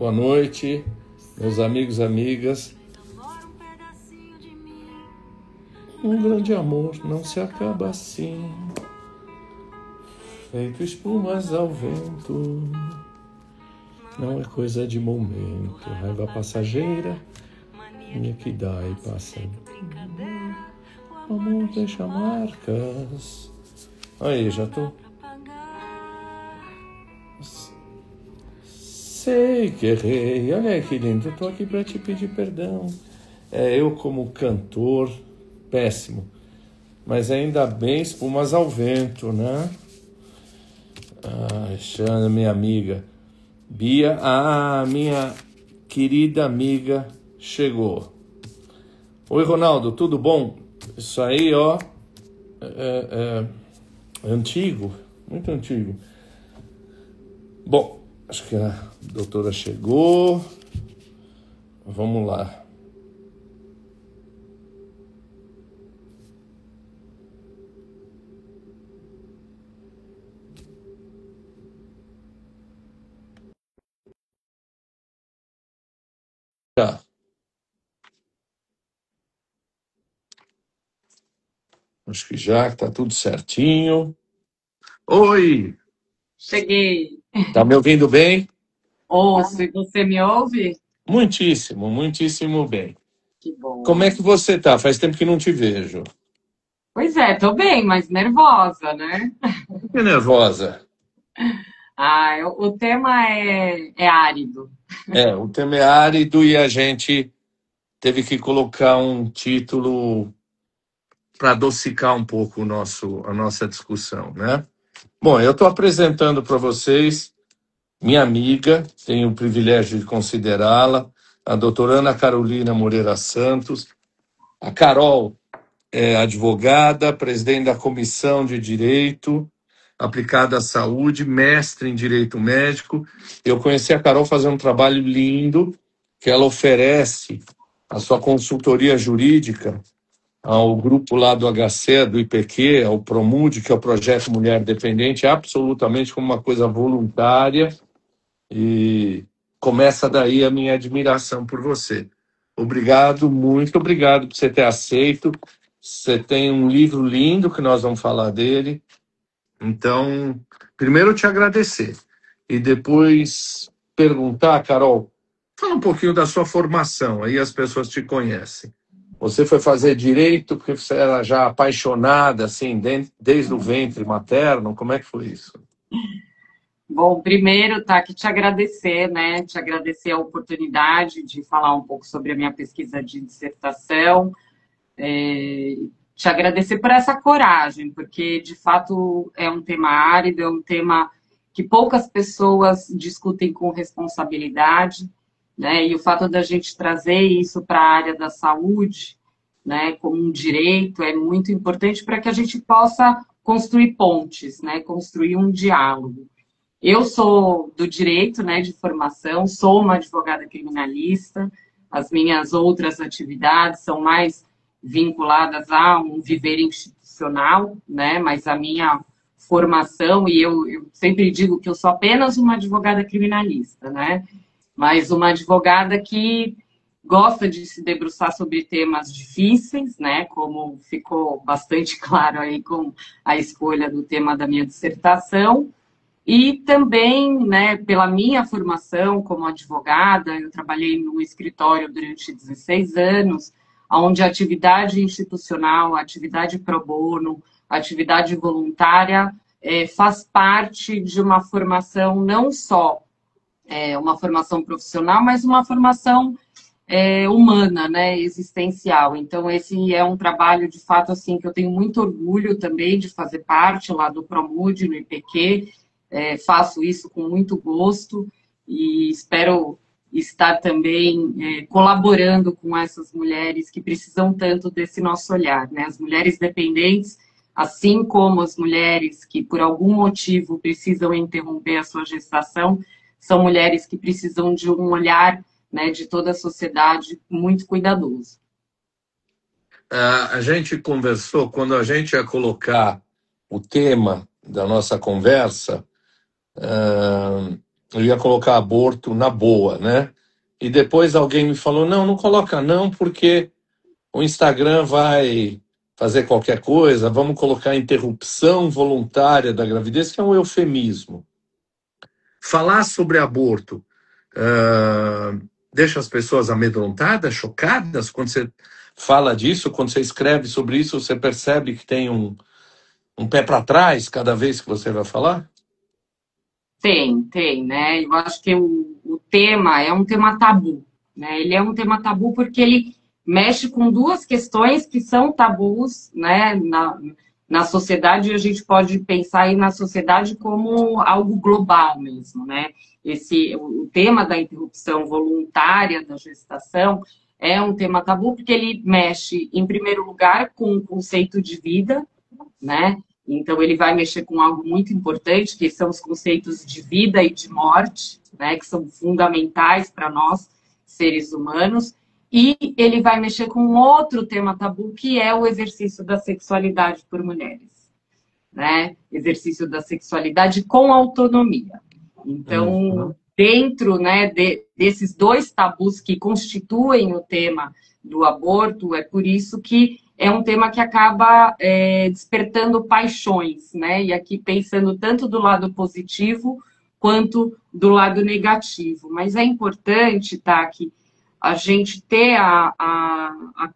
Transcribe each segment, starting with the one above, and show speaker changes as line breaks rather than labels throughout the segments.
Boa noite, meus amigos e amigas. Um grande amor não se acaba assim, feito espumas ao vento. Não é coisa de momento, raiva passageira, minha que dá e passa. O amor deixa marcas. Aí, já tô. Sei que errei, olha aí que lindo, eu tô aqui para te pedir perdão. Eu como cantor, péssimo, mas ainda bem espumas ao vento, né? Xana, minha amiga. Bia, minha querida amiga chegou. Oi, Ronaldo, tudo bom? Isso aí, ó, é antigo, muito antigo. Bom, acho que a doutora chegou. Vamos lá. Já. Acho que já está tudo certinho. Oi!
Cheguei.
Tá me ouvindo bem?
Ouço, e você me ouve?
Muitíssimo, muitíssimo bem.
Que bom.
Como é que você tá? Faz tempo que não te vejo.
Pois é, tô bem, mas nervosa, né?
Por que nervosa?
O tema é árido.
O tema é árido e a gente teve que colocar um título para adocicar um pouco a nossa discussão, né? Bom, eu estou apresentando para vocês minha amiga, tenho o privilégio de considerá-la, a doutora Ana Carolina Moreira Santos. A Carol é advogada, presidente da Comissão de Direito Aplicado à Saúde, mestre em Direito Médico. Eu conheci a Carol fazendo um trabalho lindo, que ela oferece a sua consultoria jurídica ao grupo lá do HC, do IPQ, ao Promude, que é o Projeto Mulher Dependente, absolutamente como uma coisa voluntária, e começa daí a minha admiração por você. Obrigado, muito obrigado por você ter aceito. Você tem um livro lindo que nós vamos falar dele. Então, primeiro eu te agradecer e depois perguntar, Carol, fala um pouquinho da sua formação, aí as pessoas te conhecem. Você foi fazer direito porque você era já apaixonada, assim, desde o ventre materno? Como é que foi isso?
Bom, primeiro, tá aqui te agradecer, né? Te agradecer a oportunidade de falar um pouco sobre a minha pesquisa de dissertação. Te agradecer por essa coragem, porque de fato é um tema árido, é um tema que poucas pessoas discutem com responsabilidade, né? E o fato da gente trazer isso para a área da saúde, né, como um direito, é muito importante para que a gente possa construir pontes, né? Construir um diálogo. Eu sou do direito, né, de formação, sou uma advogada criminalista. As minhas outras atividades são mais vinculadas a um viver institucional, né, mas a minha formação, e eu sempre digo que eu sou apenas uma advogada criminalista, né, mas uma advogada que gosta de se debruçar sobre temas difíceis, né, como ficou bastante claro aí com a escolha do tema da minha dissertação. E também, né, pela minha formação como advogada, eu trabalhei no escritório durante 16 anos, onde a atividade institucional, a atividade pro bono, a atividade voluntária faz parte de uma formação não só uma formação profissional, mas uma formação humana, né, existencial. Então, esse é um trabalho, de fato, assim, que eu tenho muito orgulho também de fazer parte lá do Promude, no IPQ. Faço isso com muito gosto e espero estar também colaborando com essas mulheres que precisam tanto desse nosso olhar, né? As mulheres dependentes, assim como as mulheres que por algum motivo precisam interromper a sua gestação, são mulheres que precisam de um olhar, né, de toda a sociedade muito cuidadoso.
A gente conversou, quando a gente ia colocar o tema da nossa conversa, eu ia colocar aborto na boa, né? E depois alguém me falou, não, não coloca não, porque o Instagram vai fazer qualquer coisa, vamos colocar interrupção voluntária da gravidez, que é um eufemismo. Falar sobre aborto deixa as pessoas amedrontadas, chocadas? Quando você fala disso, quando você escreve sobre isso, você percebe que tem um pé para trás cada vez que você vai falar?
Tem, né? Eu acho que o tema é um tema tabu, né? Ele é um tema tabu porque ele mexe com duas questões que são tabus, né? Na sociedade, a gente pode pensar aí na sociedade como algo global mesmo, né? O tema da interrupção voluntária da gestação é um tema tabu porque ele mexe, em primeiro lugar, com o conceito de vida, né? Então, ele vai mexer com algo muito importante, que são os conceitos de vida e de morte, né, que são fundamentais para nós, seres humanos, e ele vai mexer com um outro tema tabu, que é o exercício da sexualidade por mulheres, né? Exercício da sexualidade com autonomia. Então, dentro, né, desses dois tabus que constituem o tema do aborto, é por isso que é um tema que acaba despertando paixões, né? E aqui pensando tanto do lado positivo quanto do lado negativo. Mas é importante, tá, que a gente ter a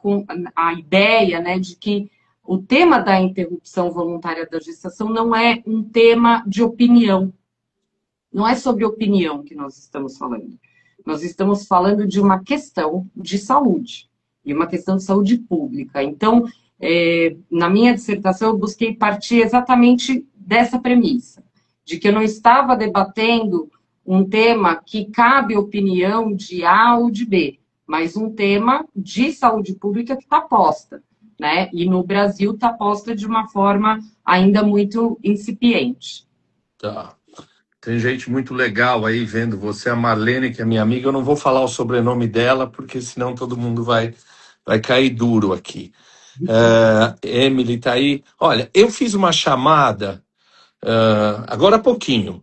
ideia, né, de que o tema da interrupção voluntária da gestação não é um tema de opinião. Não é sobre opinião que nós estamos falando. Nós estamos falando de uma questão de saúde, e uma questão de saúde pública. Então, na minha dissertação, eu busquei partir exatamente dessa premissa, de que eu não estava debatendo um tema que cabe opinião de A ou de B, mas um tema de saúde pública que está posta, né? E no Brasil está posta de uma forma ainda muito incipiente.
Tá. Tem gente muito legal aí vendo você, a Marlene, que é minha amiga. Eu não vou falar o sobrenome dela, porque senão todo mundo vai cair duro aqui. Emily tá aí. Olha, eu fiz uma chamada agora há pouquinho,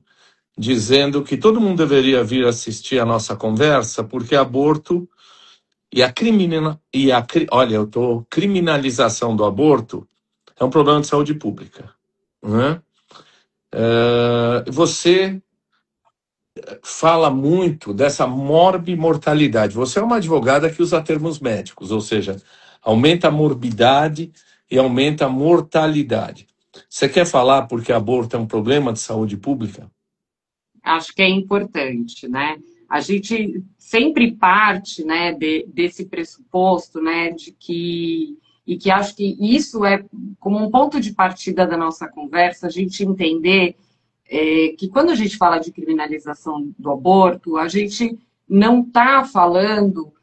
dizendo que todo mundo deveria vir assistir a nossa conversa, porque aborto olha, criminalização do aborto é um problema de saúde pública, né? Você fala muito dessa morbimortalidade. Você é uma advogada que usa termos médicos, ou seja, aumenta a morbidade e aumenta a mortalidade. Você quer falar porque aborto é um problema de saúde pública?
Acho que é importante, né? A gente sempre parte, né, desse pressuposto, né, de que e que acho que isso é como um ponto de partida da nossa conversa, a gente entender que quando a gente fala de criminalização do aborto, a gente não está falando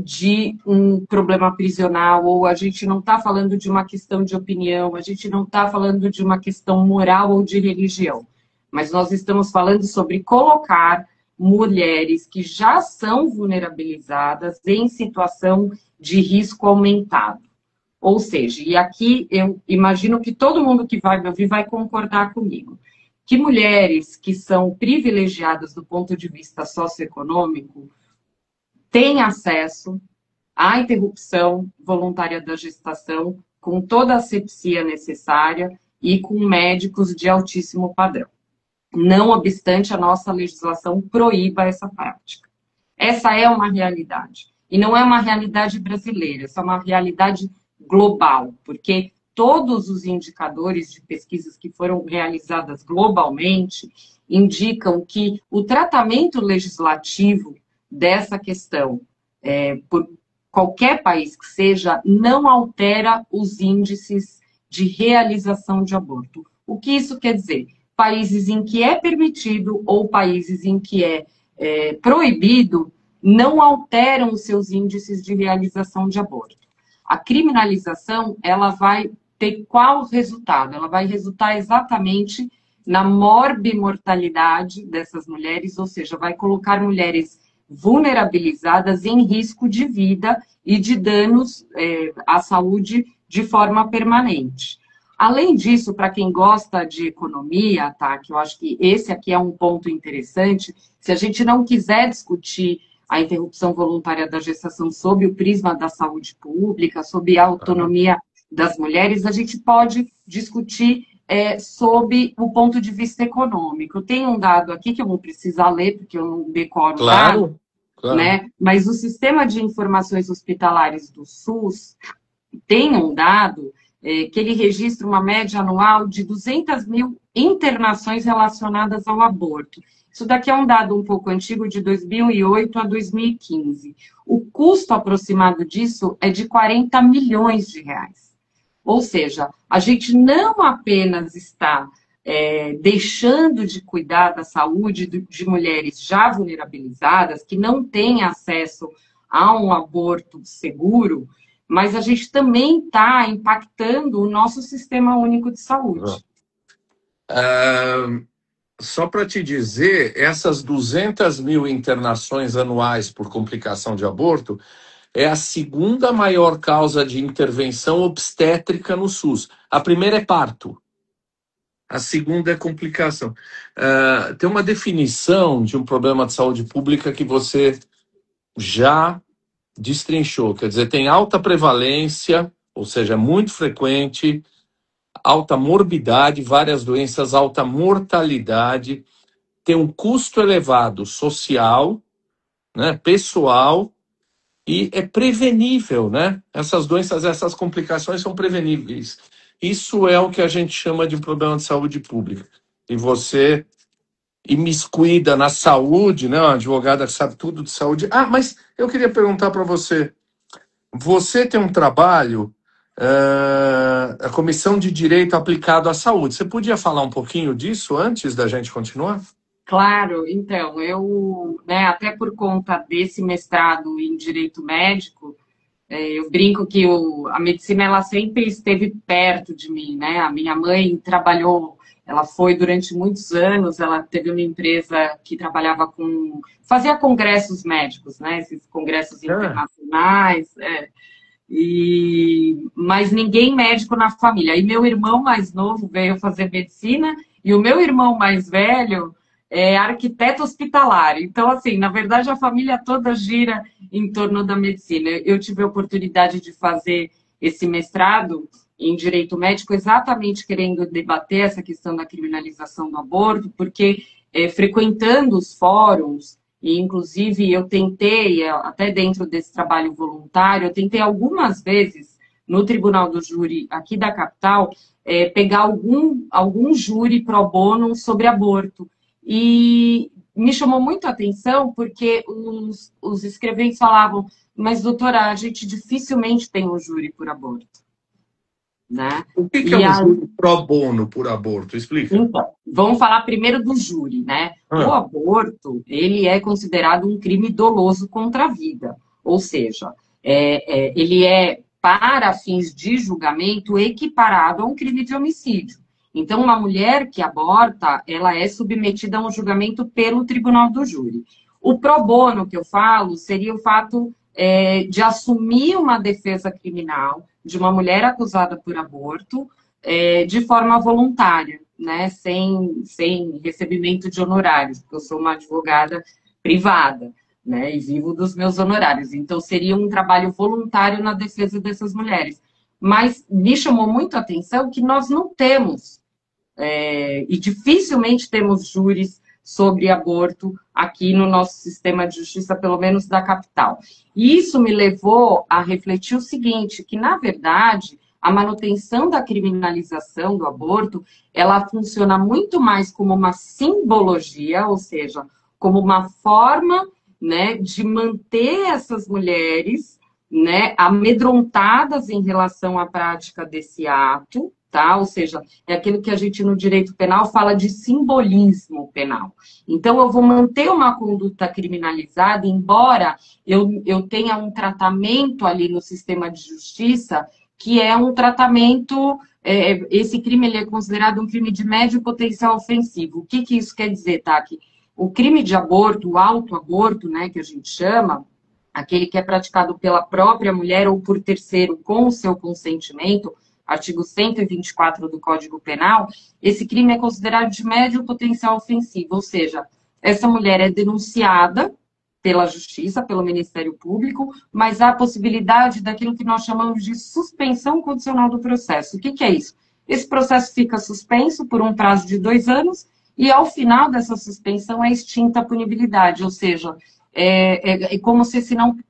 de um problema prisional, ou a gente não está falando de uma questão de opinião, a gente não está falando de uma questão moral ou de religião, mas nós estamos falando sobre colocar mulheres que já são vulnerabilizadas em situação de risco aumentado. Ou seja, e aqui eu imagino que todo mundo que vai me ouvir vai concordar comigo, que mulheres que são privilegiadas do ponto de vista socioeconômico têm acesso à interrupção voluntária da gestação com toda a asepsia necessária e com médicos de altíssimo padrão. Não obstante, a nossa legislação proíba essa prática. Essa é uma realidade. E não é uma realidade brasileira, essa é uma realidade global, porque todos os indicadores de pesquisas que foram realizadas globalmente indicam que o tratamento legislativo dessa questão, por qualquer país que seja, não altera os índices de realização de aborto. O que isso quer dizer? Países em que é permitido ou países em que é proibido não alteram os seus índices de realização de aborto. A criminalização, ela vai ter qual resultado? Ela vai resultar exatamente na morbimortalidade dessas mulheres, ou seja, vai colocar mulheres vulnerabilizadas em risco de vida e de danos à saúde de forma permanente. Além disso, para quem gosta de economia, tá, que eu acho que esse aqui é um ponto interessante, se a gente não quiser discutir a interrupção voluntária da gestação sob o prisma da saúde pública, sob a
Aham.
autonomia das mulheres, a gente pode discutir sob o ponto de vista econômico. Eu tenho um dado aqui que eu vou precisar ler, porque eu não decoro o dado,
Claro, claro.
né? Mas o Sistema de Informações Hospitalares do SUS tem um dado que ele registra uma média anual de 200 mil internações relacionadas ao aborto. Isso daqui é um dado um pouco antigo, de 2008 a 2015. O custo aproximado disso é de 40 milhões de reais. Ou seja, a gente não apenas está deixando de cuidar da saúde de mulheres já vulnerabilizadas, que não têm acesso a um aborto seguro, mas a gente também está impactando o nosso sistema único de saúde.
Ah, só para te dizer, essas 200 mil internações anuais por complicação de aborto é a segunda maior causa de intervenção obstétrica no SUS. A primeira é parto, a segunda é complicação. Tem uma definição de um problema de saúde pública que você já destrinchou, quer dizer, tem alta prevalência, ou seja, é muito frequente, alta morbidade, várias doenças, alta mortalidade, tem um custo elevado social, né, pessoal, e é prevenível, né? Essas doenças, essas complicações são preveníveis. Isso é o que a gente chama de problema de saúde pública. E você imiscuída na saúde, né? Uma advogada que sabe tudo de saúde. Ah, mas eu queria perguntar para você. Você tem um trabalho, a Comissão de Direito Aplicado à Saúde. Você podia falar um pouquinho disso antes da gente continuar?
Claro, então, né, até por conta desse mestrado em Direito Médico, eu brinco que a medicina ela sempre esteve perto de mim, né? A minha mãe trabalhou, ela foi durante muitos anos, ela teve uma empresa que trabalhava fazia congressos médicos, né? Esses congressos
Ah,
internacionais, mas ninguém médico na família. E meu irmão mais novo veio fazer medicina e o meu irmão mais velho é arquiteto hospitalar. Então, assim, na verdade, a família toda gira em torno da medicina. Eu tive a oportunidade de fazer esse mestrado em direito médico exatamente querendo debater essa questão da criminalização do aborto, porque frequentando os fóruns, e inclusive eu tentei, até dentro desse trabalho voluntário, eu tentei algumas vezes no Tribunal do Júri aqui da capital, pegar algum júri pro bono sobre aborto. E me chamou muito a atenção porque os escreventes falavam, mas doutora, a gente dificilmente tem um júri por aborto, né?
o que é
E
um
a,
júri pro bono por aborto? Explica.
então, vamos falar primeiro do júri, né? O
Ah,
aborto, ele é considerado um crime doloso contra a vida, ou seja, ele é, para fins de julgamento, equiparado a um crime de homicídio. Então, uma mulher que aborta, ela é submetida a um julgamento pelo tribunal do júri. O pro bono que eu falo seria o fato de assumir uma defesa criminal de uma mulher acusada por aborto, de forma voluntária, né, sem recebimento de honorários, porque eu sou uma advogada privada, né, e vivo dos meus honorários. Então, seria um trabalho voluntário na defesa dessas mulheres. Mas me chamou muito a atenção que nós não temos, e dificilmente temos júris sobre aborto aqui no nosso sistema de justiça, pelo menos da capital. E isso me levou a refletir o seguinte, que, na verdade, a manutenção da criminalização do aborto, ela funciona muito mais como uma simbologia, ou seja, como uma forma, né, de manter essas mulheres, né, amedrontadas em relação à prática desse ato, tá? Ou seja, é aquilo que a gente no direito penal fala de simbolismo penal. Então, eu vou manter uma conduta criminalizada, embora eu tenha um tratamento ali no sistema de justiça que é um tratamento, esse crime ele é considerado um crime de médio potencial ofensivo. O que isso quer dizer, Taki? O crime de aborto, o autoaborto, né, que a gente chama, aquele que é praticado pela própria mulher ou por terceiro com o seu consentimento, artigo 124 do Código Penal, esse crime é considerado de médio potencial ofensivo, ou seja, essa mulher é denunciada pela Justiça, pelo Ministério Público, mas há a possibilidade daquilo que nós chamamos de suspensão condicional do processo. O que é isso? Esse processo fica suspenso por um prazo de 2 anos e, ao final dessa suspensão, é extinta a punibilidade, ou seja, é como se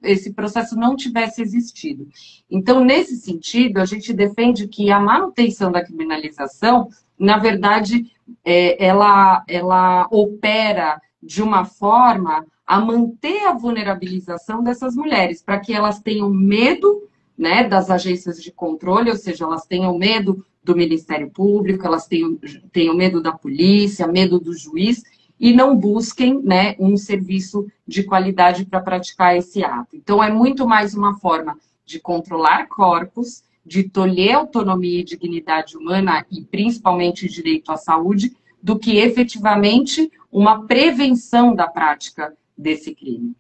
esse processo não tivesse existido. Então, nesse sentido, a gente defende que a manutenção da criminalização, na verdade, ela opera de uma forma a manter a vulnerabilização dessas mulheres, para que elas tenham medo, né, das agências de controle, ou seja, elas tenham medo do Ministério Público, elas tenham medo da polícia, medo do juiz, e não busquem, né, um serviço de qualidade para praticar esse ato. Então, é muito mais uma forma de controlar corpos, de tolher autonomia e dignidade humana, e principalmente direito à saúde, do que efetivamente uma prevenção da prática desse crime.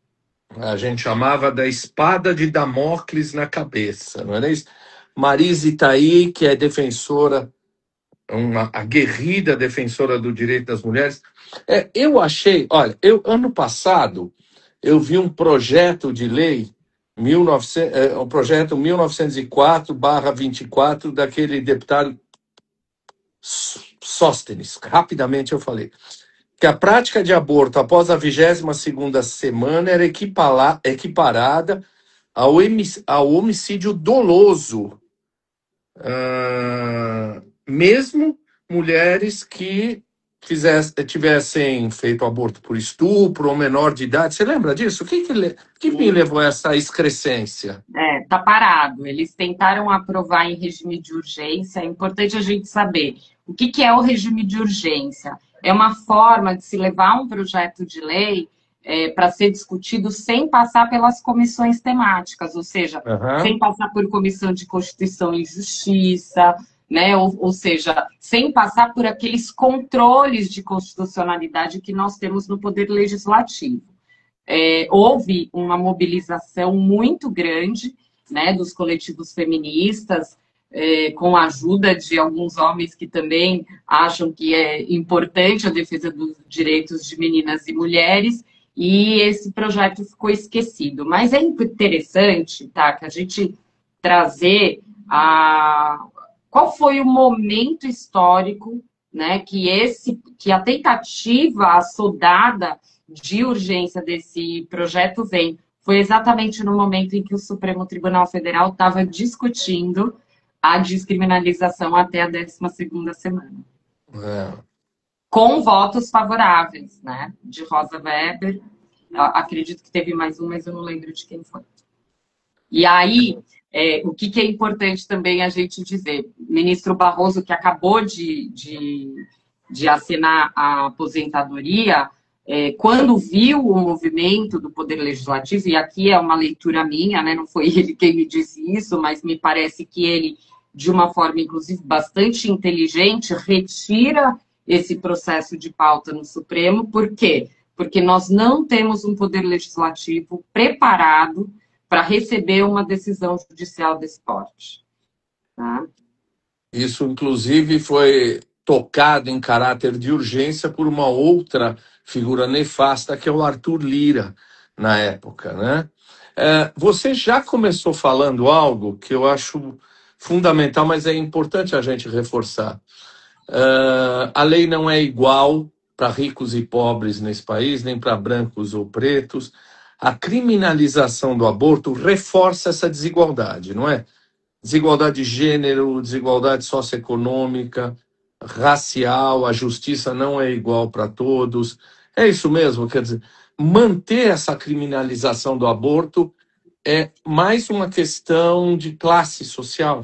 A gente chamava da espada de Damocles na cabeça, não era isso? Marise tá aí, que é defensora, uma aguerrida defensora do direito das mulheres. Eu achei, olha, ano passado eu vi um projeto de lei, o projeto 1904/24, daquele deputado Sóstenes. Rapidamente eu falei que a prática de aborto após a 22ª semana era equiparada ao homicídio doloso. Mesmo mulheres que tivessem feito aborto por estupro ou menor de idade. Você lembra disso? O que me levou a essa excrescência?
Tá parado. Eles tentaram aprovar em regime de urgência. É importante a gente saber o que é o regime de urgência. É uma forma de se levar um projeto de lei para ser discutido sem passar pelas comissões temáticas, ou seja, sem passar por comissão de Constituição e Justiça, né? Ou seja, sem passar por aqueles controles de constitucionalidade que nós temos no Poder Legislativo. Houve uma mobilização muito grande, né, dos coletivos feministas, com a ajuda de alguns homens que também acham que é importante a defesa dos direitos de meninas e mulheres, e esse projeto ficou esquecido. Mas é interessante, tá, que a gente trazer qual foi o momento histórico, né, que a tentativa assodada de urgência desse projeto vem. Foi exatamente no momento em que o Supremo Tribunal Federal estava discutindo a descriminalização até a 12ª semana. Com votos favoráveis, né? De Rosa Weber. Acredito que teve mais um, mas eu não lembro de quem foi. E aí, o que é importante também a gente dizer? O ministro Barroso, que acabou de assinar a aposentadoria, quando viu o movimento do Poder Legislativo, e aqui é uma leitura minha, né? Não foi ele quem me disse isso, mas me parece que ele, de uma forma, inclusive, bastante inteligente, retira esse processo de pauta no Supremo. Por quê? Porque nós não temos um Poder Legislativo preparado para receber uma decisão judicial desse porte. Tá?
Isso, inclusive, foi tocado em caráter de urgência por uma outra figura nefasta, que é o Arthur Lira, na época, né? Você já começou falando algo que eu acho fundamental, mas é importante a gente reforçar. A lei não é igual para ricos e pobres nesse país, nem para brancos ou pretos. A criminalização do aborto reforça essa desigualdade, não é? Desigualdade de gênero, desigualdade socioeconômica, racial, a justiça não é igual para todos. É isso mesmo, quer dizer, manter essa criminalização do aborto é mais uma questão de classe social.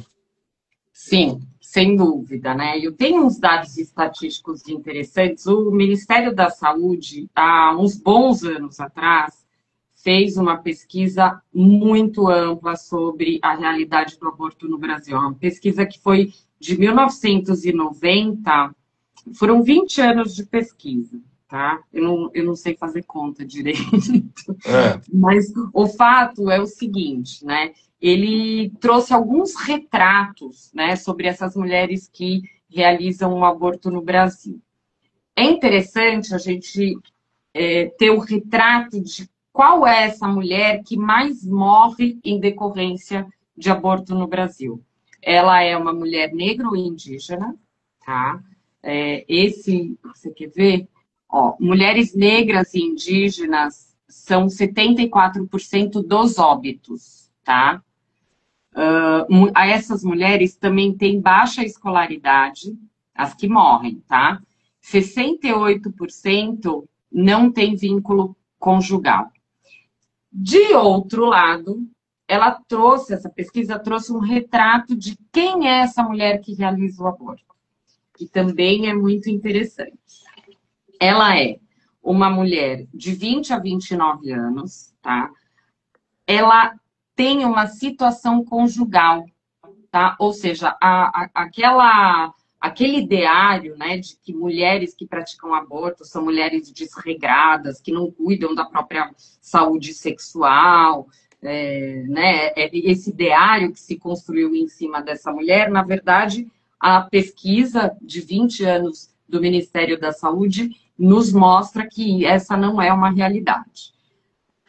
Sim, sem dúvida, né? Eu tenho uns dados estatísticos interessantes. O Ministério da Saúde, há uns bons anos atrás, fez uma pesquisa muito ampla sobre a realidade do aborto no Brasil. Uma pesquisa que foi de 1990, foram 20 anos de pesquisa, tá? Eu não sei fazer conta direito. Mas o fato é o seguinte, né? ele trouxe alguns retratos, né, sobre essas mulheres que realizam o aborto no Brasil. É interessante a gente ter o retrato de qual é essa mulher que mais morre em decorrência de aborto no Brasil. Ela é uma mulher negra ou indígena, tá? Você quer ver? Ó, mulheres negras e indígenas são 74% dos óbitos, tá? Essas mulheres também têm baixa escolaridade, as que morrem, tá? 68% não tem vínculo conjugal. De outro lado, essa pesquisa trouxe um retrato de quem é essa mulher que realiza o aborto, que também é muito interessante. Ela é uma mulher de 20 a 29 anos, tá? Ela tem uma situação conjugal, tá? Ou seja, aquele ideário, né, de que mulheres que praticam aborto são mulheres desregradas, que não cuidam da própria saúde sexual, né, esse ideário que se construiu em cima dessa mulher, na verdade, a pesquisa de 20 anos do Ministério da Saúde nos mostra que essa não é uma realidade.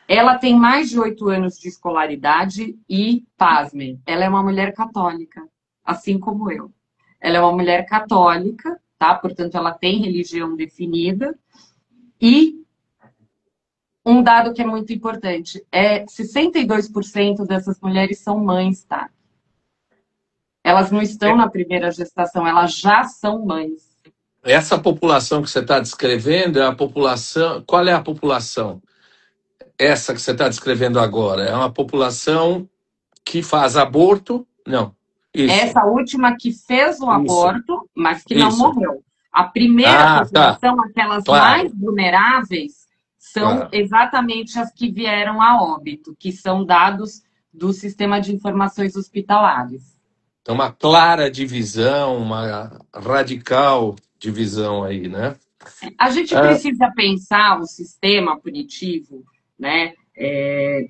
Ela tem mais de 8 anos de escolaridade e, pasmem, ela é uma mulher católica, assim como eu. Ela é uma mulher católica, tá? Portanto, ela tem religião definida. E um dado que é muito importante, 62% dessas mulheres são mães, tá? Elas não estão na primeira gestação, elas já são mães.
Essa população que você está descrevendo é a população... Qual é a população? Essa que você está descrevendo agora. É uma população que faz aborto? Não. Isso.
Essa última que fez o aborto, mas que não morreu. A primeira população, aquelas mais vulneráveis, são exatamente as que vieram a óbito, que são dados do Sistema de Informações Hospitalares.
Então, uma clara divisão, uma radical divisão aí, né?
A gente precisa pensar o sistema punitivo, né,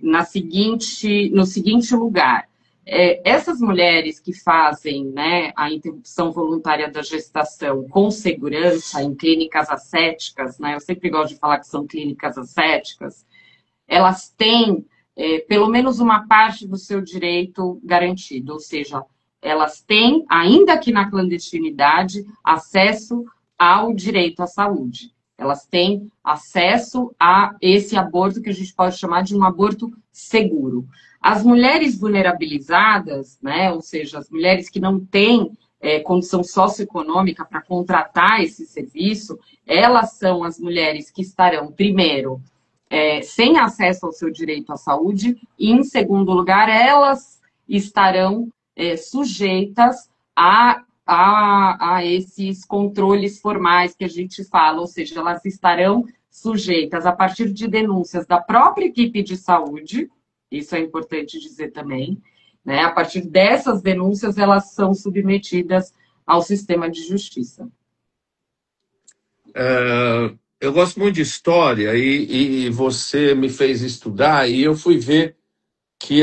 no seguinte lugar. Essas mulheres que fazem, né, a interrupção voluntária da gestação com segurança em clínicas ascéticas, né, eu sempre gosto de falar que são clínicas ascéticas, elas têm pelo menos uma parte do seu direito garantido, ou seja, elas têm, ainda que na clandestinidade, acesso ao direito à saúde. Elas têm acesso a esse aborto que a gente pode chamar de um aborto seguro. As mulheres vulnerabilizadas, né, ou seja, as mulheres que não têm condição socioeconômica para contratar esse serviço, elas são as mulheres que estarão, primeiro, sem acesso ao seu direito à saúde, e, em segundo lugar, elas estarão sujeitas a esses controles formais que a gente fala, ou seja, elas estarão sujeitas a partir de denúncias da própria equipe de saúde, isso é importante dizer também, né? A partir dessas denúncias, elas são submetidas ao sistema de justiça.
Eu gosto muito de história e você me fez estudar e eu fui ver que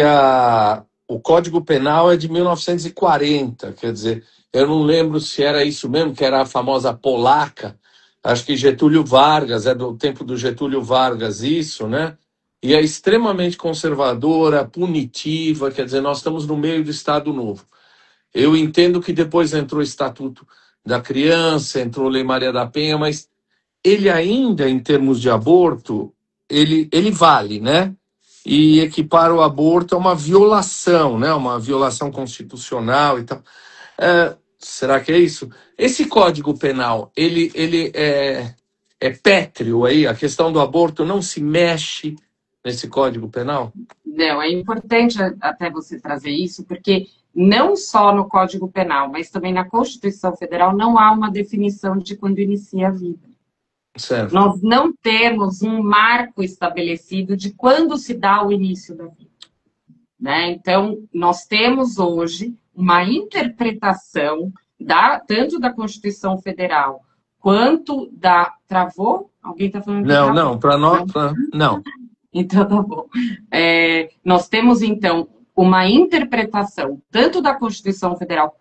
o Código Penal é de 1940, quer dizer, eu não lembro se era isso mesmo, que era a famosa polaca, acho que Getúlio Vargas, é do tempo do Getúlio Vargas isso, né? E é extremamente conservadora, punitiva, quer dizer, nós estamos no meio do Estado Novo. Eu entendo que depois entrou o Estatuto da Criança, entrou a Lei Maria da Penha, mas ele ainda, em termos de aborto, ele vale, né? E equipar o aborto a uma violação, né? Uma violação constitucional e tal. Será que é isso? Esse Código Penal, ele é pétreo aí? A questão do aborto não se mexe nesse Código Penal?
Não, é importante até você trazer isso, porque não só no Código Penal, mas também na Constituição Federal não há uma definição de quando inicia a vida.
Certo.
Nós não temos um marco estabelecido de quando se dá o início da vida, né? Então, nós temos hoje uma interpretação tanto da Constituição Federal quanto da... Travou? Alguém está falando que
não,
travou?
não, para nós, não.
Então, tá bom. Nós temos, então, uma interpretação tanto da Constituição Federal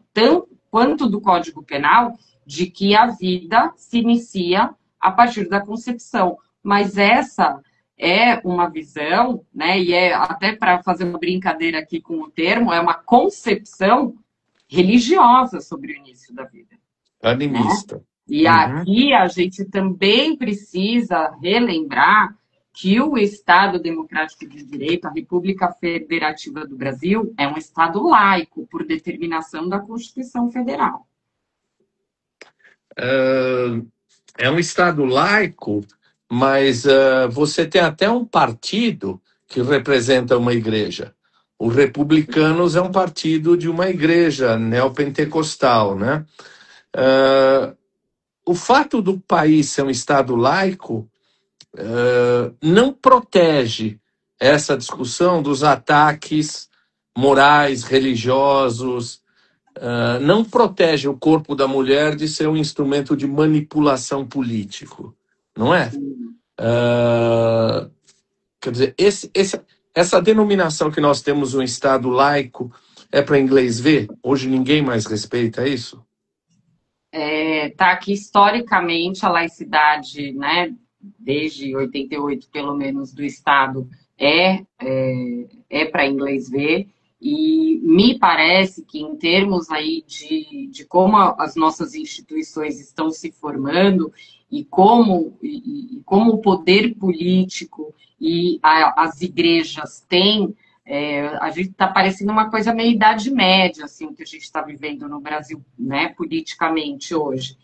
quanto do Código Penal de que a vida se inicia a partir da concepção. Mas essa é uma visão, né, e é até para fazer uma brincadeira aqui com o termo, é uma concepção religiosa sobre o início da vida.
Animista.
Né? E aqui a gente também precisa relembrar que o Estado Democrático de Direito, a República Federativa do Brasil, é um Estado laico, por determinação da Constituição Federal.
É um Estado laico, mas você tem até um partido que representa uma igreja. Os Republicanos é um partido de uma igreja neopentecostal, né? O fato do país ser um Estado laico não protege essa discussão dos ataques morais, religiosos, não protege o corpo da mulher de ser um instrumento de manipulação político, não é? Quer dizer, essa denominação que nós temos um Estado laico é para inglês ver? Hoje ninguém mais respeita isso?
Tá aqui historicamente a laicidade, né, desde 88 pelo menos do Estado é para inglês ver, e me parece que em termos aí de como as nossas instituições estão se formando e como o poder político e as igrejas têm, a gente está parecendo uma coisa meio idade média, assim, o que a gente está vivendo no Brasil, né, politicamente hoje.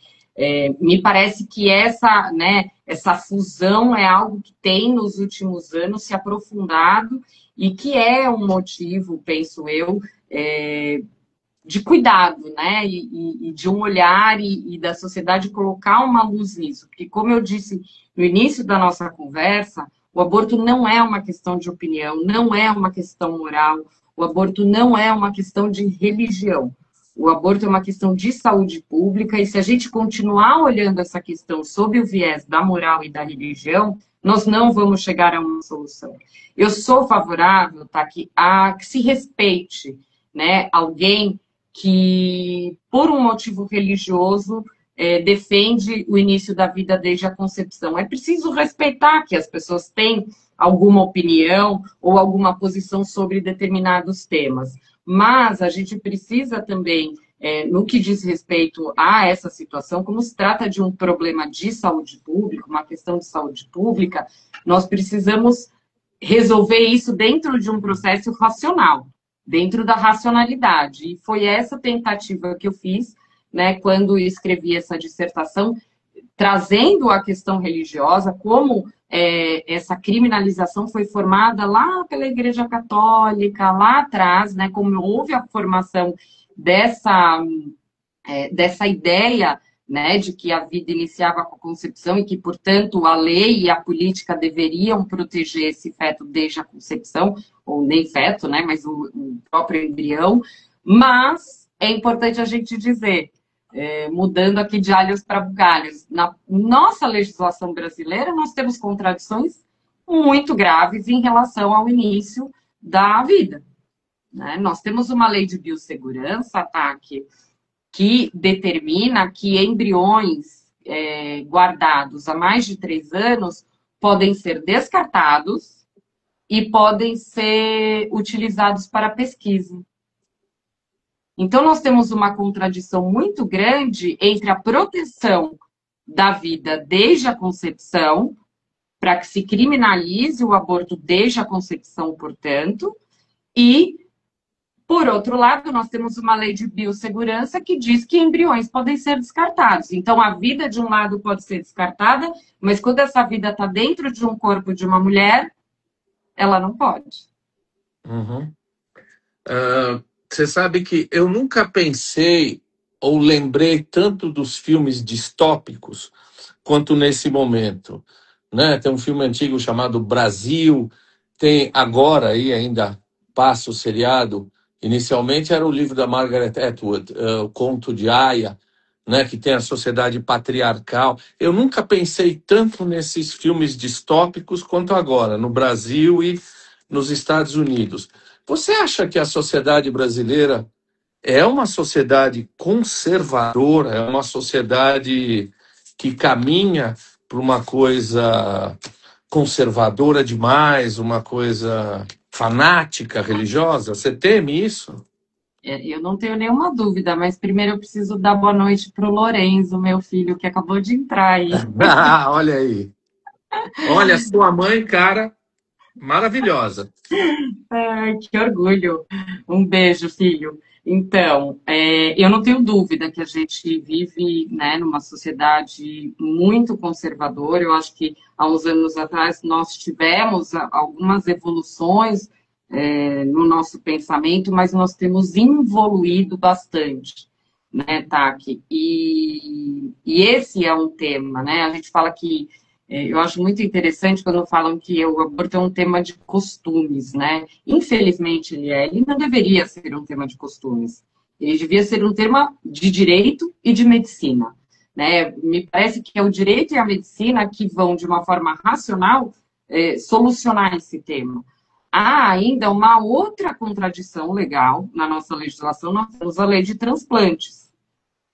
Me parece que essa fusão é algo que tem nos últimos anos se aprofundado e que é um motivo, penso eu, de cuidado, né? E de um olhar e da sociedade colocar uma luz nisso. Porque, como eu disse no início da nossa conversa, o aborto não é uma questão de opinião, não é uma questão moral, o aborto não é uma questão de religião. O aborto é uma questão de saúde pública, e se a gente continuar olhando essa questão sob o viés da moral e da religião, nós não vamos chegar a uma solução. Eu sou favorável, tá, a que se respeite, né, alguém que, por um motivo religioso, defende o início da vida desde a concepção. É preciso respeitar que as pessoas têm alguma opinião ou alguma posição sobre determinados temas. Mas a gente precisa também, no que diz respeito a essa situação, como se trata de um problema de saúde pública, uma questão de saúde pública, nós precisamos resolver isso dentro de um processo racional, dentro da racionalidade. E foi essa tentativa que eu fiz, né, quando escrevi essa dissertação, trazendo a questão religiosa, como essa criminalização foi formada lá pela Igreja Católica, lá atrás, né, como houve a formação dessa ideia, né, de que a vida iniciava com a concepção e que, portanto, a lei e a política deveriam proteger esse feto desde a concepção, ou nem feto, né, mas o próprio embrião. Mas é importante a gente dizer, mudando aqui de alhos para bugalhos, na nossa legislação brasileira nós temos contradições muito graves em relação ao início da vida, né? Nós temos uma lei de biossegurança, tá, que determina que embriões guardados há mais de 3 anos podem ser descartados e podem ser utilizados para pesquisa. Então, nós temos uma contradição muito grande entre a proteção da vida desde a concepção, para que se criminalize o aborto desde a concepção, portanto, e, por outro lado, nós temos uma lei de biossegurança que diz que embriões podem ser descartados. Então, a vida de um lado pode ser descartada, mas quando essa vida está dentro de um corpo de uma mulher, ela não pode.
Uhum. Você sabe que eu nunca pensei ou lembrei tanto dos filmes distópicos quanto nesse momento, né? Tem um filme antigo chamado Brasil, tem agora aí ainda passa o seriado. Inicialmente era o livro da Margaret Atwood, o Conto de Aia, né? Que tem a sociedade patriarcal. Eu nunca pensei tanto nesses filmes distópicos quanto agora, no Brasil e nos Estados Unidos. Você acha que a sociedade brasileira é uma sociedade conservadora, é uma sociedade que caminha para uma coisa conservadora demais, uma coisa fanática, religiosa? Você teme isso?
Eu não tenho nenhuma dúvida, mas primeiro eu preciso dar boa noite para o Lorenzo, meu filho, que acabou de entrar aí.
Ah, olha aí. Olha, sua mãe, cara, maravilhosa.
Ai, que orgulho. Um beijo, filho. Então, eu não tenho dúvida que a gente vive, né, numa sociedade muito conservadora. Eu acho que há uns anos atrás nós tivemos algumas evoluções, no nosso pensamento, mas nós temos evoluído bastante, né, Taki? E esse é um tema, né? A gente fala que eu acho muito interessante quando falam que o aborto é um tema de costumes, né? Infelizmente ele é. Ele não deveria ser um tema de costumes. Ele devia ser um tema de direito e de medicina, né? Me parece que é o direito e a medicina que vão, de uma forma racional, solucionar esse tema. Há ainda uma outra contradição legal na nossa legislação, nós temos a lei de transplantes.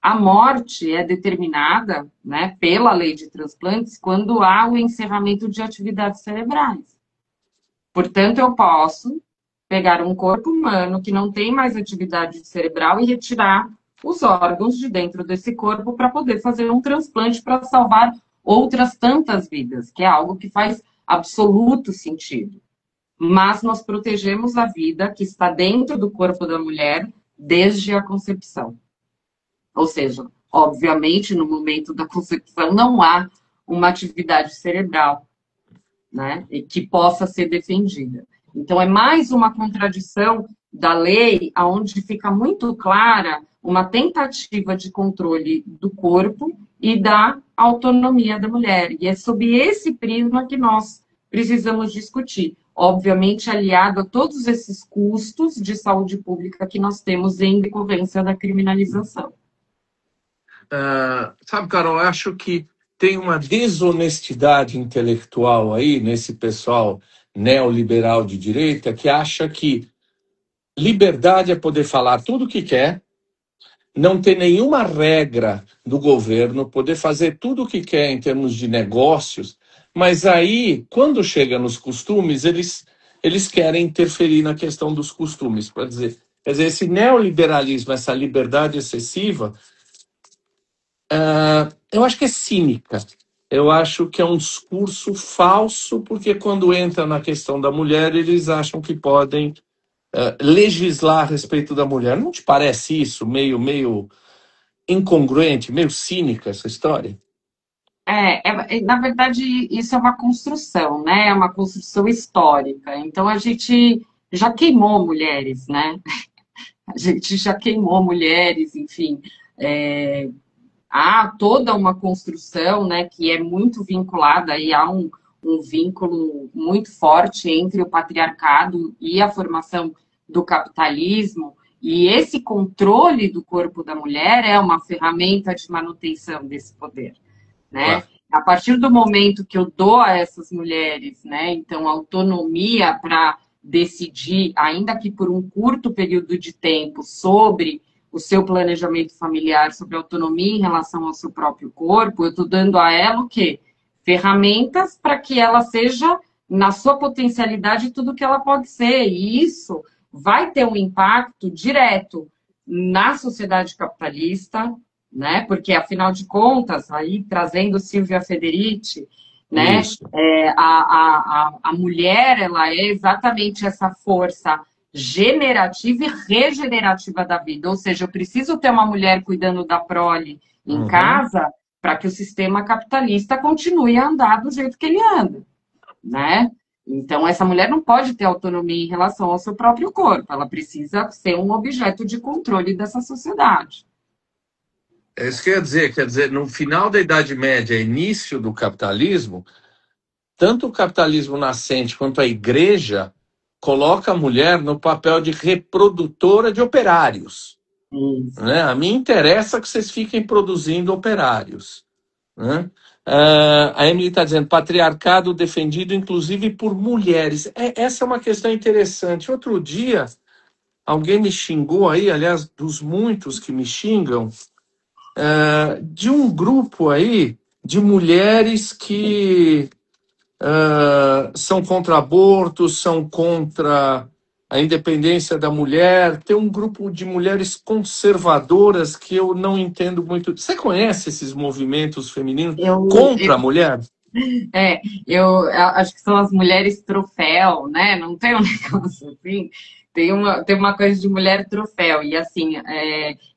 A morte é determinada, né, pela lei de transplantes quando há o encerramento de atividades cerebrais. Portanto, eu posso pegar um corpo humano que não tem mais atividade cerebral e retirar os órgãos de dentro desse corpo para poder fazer um transplante para salvar outras tantas vidas, que é algo que faz absoluto sentido. Mas nós protegemos a vida que está dentro do corpo da mulher desde a concepção. Ou seja, obviamente, no momento da concepção não há uma atividade cerebral, né, que possa ser defendida. Então, é mais uma contradição da lei, onde fica muito clara uma tentativa de controle do corpo e da autonomia da mulher. E é sob esse prisma que nós precisamos discutir. Obviamente, aliado a todos esses custos de saúde pública que nós temos em decorrência da criminalização.
Sabe, Carol, eu acho que tem uma desonestidade intelectual aí nesse pessoal neoliberal de direita que acha que liberdade é poder falar tudo o que quer, não ter nenhuma regra do governo, poder fazer tudo o que quer em termos de negócios, mas aí, quando chega nos costumes, eles querem interferir na questão dos costumes. Quer dizer, esse neoliberalismo, essa liberdade excessiva, eu acho que é cínica. Eu acho que é um discurso falso, porque quando entra na questão da mulher, eles acham que podem legislar a respeito da mulher. Não te parece isso meio incongruente, meio cínica essa história?
Na verdade, isso é uma construção, né? É uma construção histórica. Então, a gente já queimou mulheres, né? A gente já queimou mulheres, enfim. Há toda uma construção, né, que é muito vinculada, aí há um vínculo muito forte entre o patriarcado e a formação do capitalismo, e esse controle do corpo da mulher é uma ferramenta de manutenção desse poder, né?
Claro.
A partir do momento que eu dou a essas mulheres, né, então, autonomia para decidir, ainda que por um curto período de tempo, sobre o seu planejamento familiar, sobre autonomia em relação ao seu próprio corpo, eu estou dando a ela o quê? Ferramentas para que ela seja, na sua potencialidade, tudo que ela pode ser. E isso vai ter um impacto direto na sociedade capitalista, né? Porque, afinal de contas, aí trazendo Silvia Federici, né? A mulher, ela é exatamente essa força generativa e regenerativa da vida. Ou seja, eu preciso ter uma mulher cuidando da prole em casa para que o sistema capitalista continue a andar do jeito que ele anda, né? Então, essa mulher não pode ter autonomia em relação ao seu próprio corpo. Ela precisa ser um objeto de controle dessa sociedade.
É isso que quer dizer, no final da Idade Média, início do capitalismo, tanto o capitalismo nascente quanto a igreja coloca a mulher no papel de reprodutora de operários. Né? A mim interessa que vocês fiquem produzindo operários. Né? A Emily está dizendo, patriarcado defendido inclusive por mulheres. Essa é uma questão interessante. Outro dia, alguém me xingou aí, aliás, dos muitos que me xingam, de um grupo aí de mulheres que são contra aborto, são contra a independência da mulher. Tem um grupo de mulheres conservadoras que eu não entendo muito. Você conhece esses movimentos femininos
Eu,
contra a mulher?
eu acho que são as mulheres troféu, né? Não tem um negócio assim? Tem uma coisa de mulher troféu. E assim,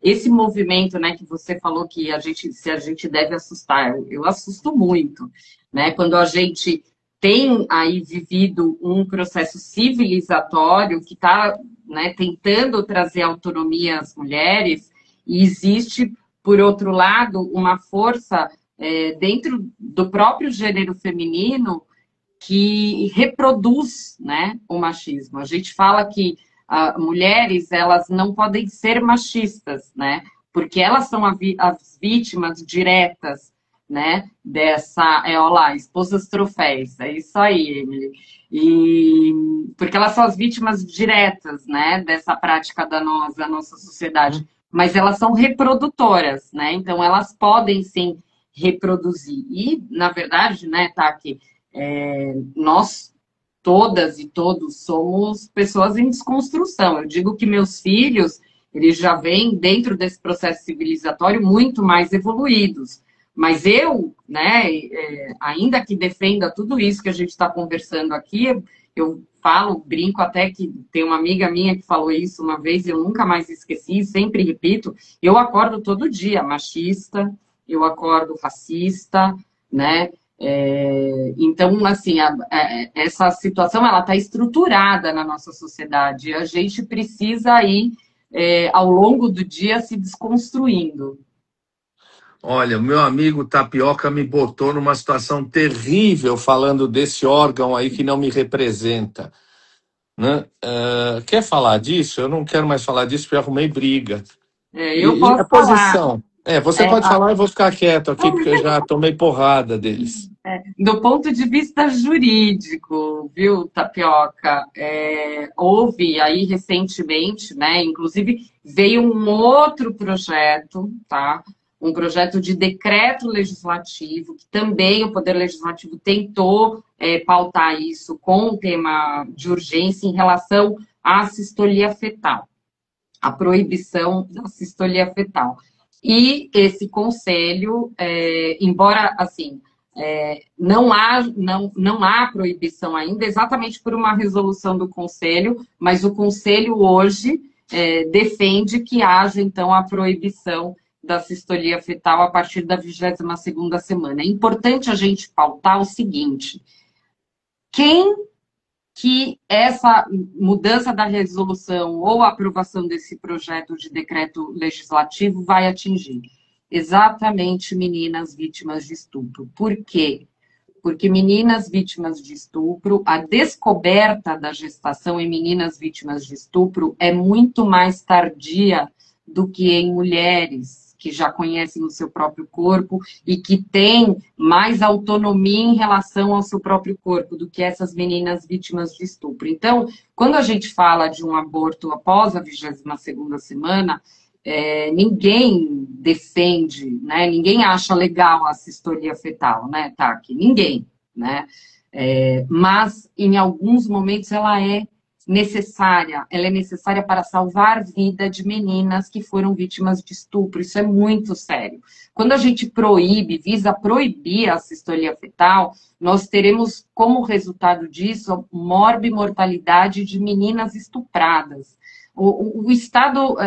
esse movimento, né, que você falou que se a gente deve assustar, eu assusto muito, né? Quando a gente tem aí vivido um processo civilizatório que está, né, tentando trazer autonomia às mulheres, e existe, por outro lado, uma força dentro do próprio gênero feminino que reproduz, né, o machismo. A gente fala que mulheres elas não podem ser machistas, né, porque elas são as vítimas diretas, né, dessa, olha lá, esposas troféus, é isso aí, Emily. E porque elas são as vítimas diretas, né, dessa prática danosa da nossa sociedade, mas elas são reprodutoras, né, então elas podem sim reproduzir. E, na verdade, né, Taki, nós todas e todos somos pessoas em desconstrução. Eu digo que meus filhos, eles já vêm dentro desse processo civilizatório muito mais evoluídos. Mas eu, né, ainda que defenda tudo isso que a gente está conversando aqui, eu falo, brinco até que tem uma amiga minha que falou isso uma vez e eu nunca mais esqueci, sempre repito, eu acordo todo dia machista, eu acordo racista, né? Então, assim, essa situação ela está estruturada na nossa sociedade. A gente precisa ir, ao longo do dia, se desconstruindo.
Olha, o meu amigo Tapioca me botou numa situação terrível falando desse órgão aí que não me representa, né? Quer falar disso? Eu não quero mais falar disso porque eu arrumei briga.
Eu
E a
posso falar.
posição? Você
É,
pode falar e eu vou ficar quieto aqui porque eu já tomei porrada deles.
do ponto de vista jurídico, viu, Tapioca, houve aí recentemente, né, inclusive veio um outro projeto, tá? Um projeto de decreto legislativo, que também o Poder Legislativo tentou pautar isso com o tema de urgência em relação à sistolia fetal, a proibição da sistolia fetal. E esse conselho, embora, assim, não há proibição ainda, exatamente por uma resolução do Conselho, mas o Conselho hoje defende que haja, então, a proibição da sistolia fetal a partir da 22ª semana. É importante a gente pautar o seguinte: quem que essa mudança da resolução ou a aprovação desse projeto de decreto legislativo vai atingir? Exatamente meninas vítimas de estupro. Por quê? Porque meninas vítimas de estupro, a descoberta da gestação em meninas vítimas de estupro é muito mais tardia do que em mulheres que já conhecem o seu próprio corpo e que têm mais autonomia em relação ao seu próprio corpo do que essas meninas vítimas de estupro. Então, quando a gente fala de um aborto após a 22ª semana, ninguém defende, né? Ninguém acha legal a sistolia fetal, né, Taki? Ninguém, né? Mas, em alguns momentos, ela é necessária para salvar a vida de meninas que foram vítimas de estupro. Isso é muito sério. Quando a gente visa proibir a sistolia fetal, nós teremos como resultado disso morbimortalidade de meninas estupradas. O Estado,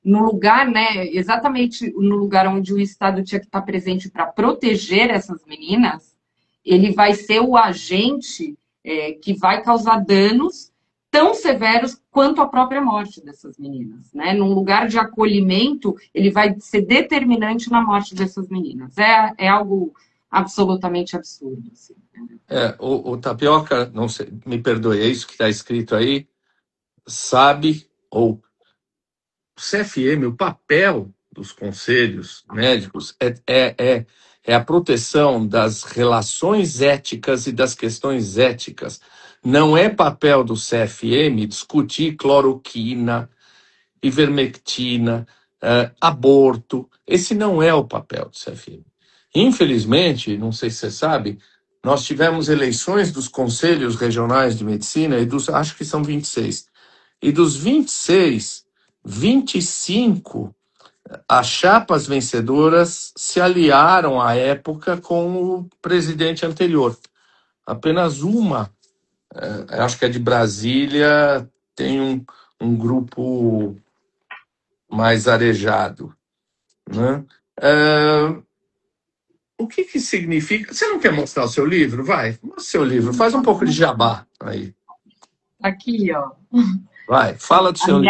no lugar, né, exatamente no lugar onde o Estado tinha que estar presente para proteger essas meninas, ele vai ser o agente que vai causar danos tão severos quanto a própria morte dessas meninas, né? Num lugar de acolhimento, ele vai ser determinante na morte dessas meninas. É algo absolutamente absurdo. Assim.
O Tapioca, não sei, me perdoe, é isso que está escrito aí, sabe, ou CFM, o papel dos conselhos médicos é é a proteção das relações éticas e das questões éticas. Não é papel do CFM discutir cloroquina, ivermectina, aborto. Esse não é o papel do CFM. Infelizmente, não sei se você sabe, nós tivemos eleições dos conselhos regionais de medicina, e acho que são 26. E dos 26, 25, as chapas vencedoras se aliaram à época com o presidente anterior. Apenas uma, acho que é de Brasília, tem um grupo mais arejado, né? O que significa? Você não quer mostrar o seu livro? Vai, mostra o seu livro, faz um pouco de jabá aí.
Aqui, ó.
Vai, fala do seu livro.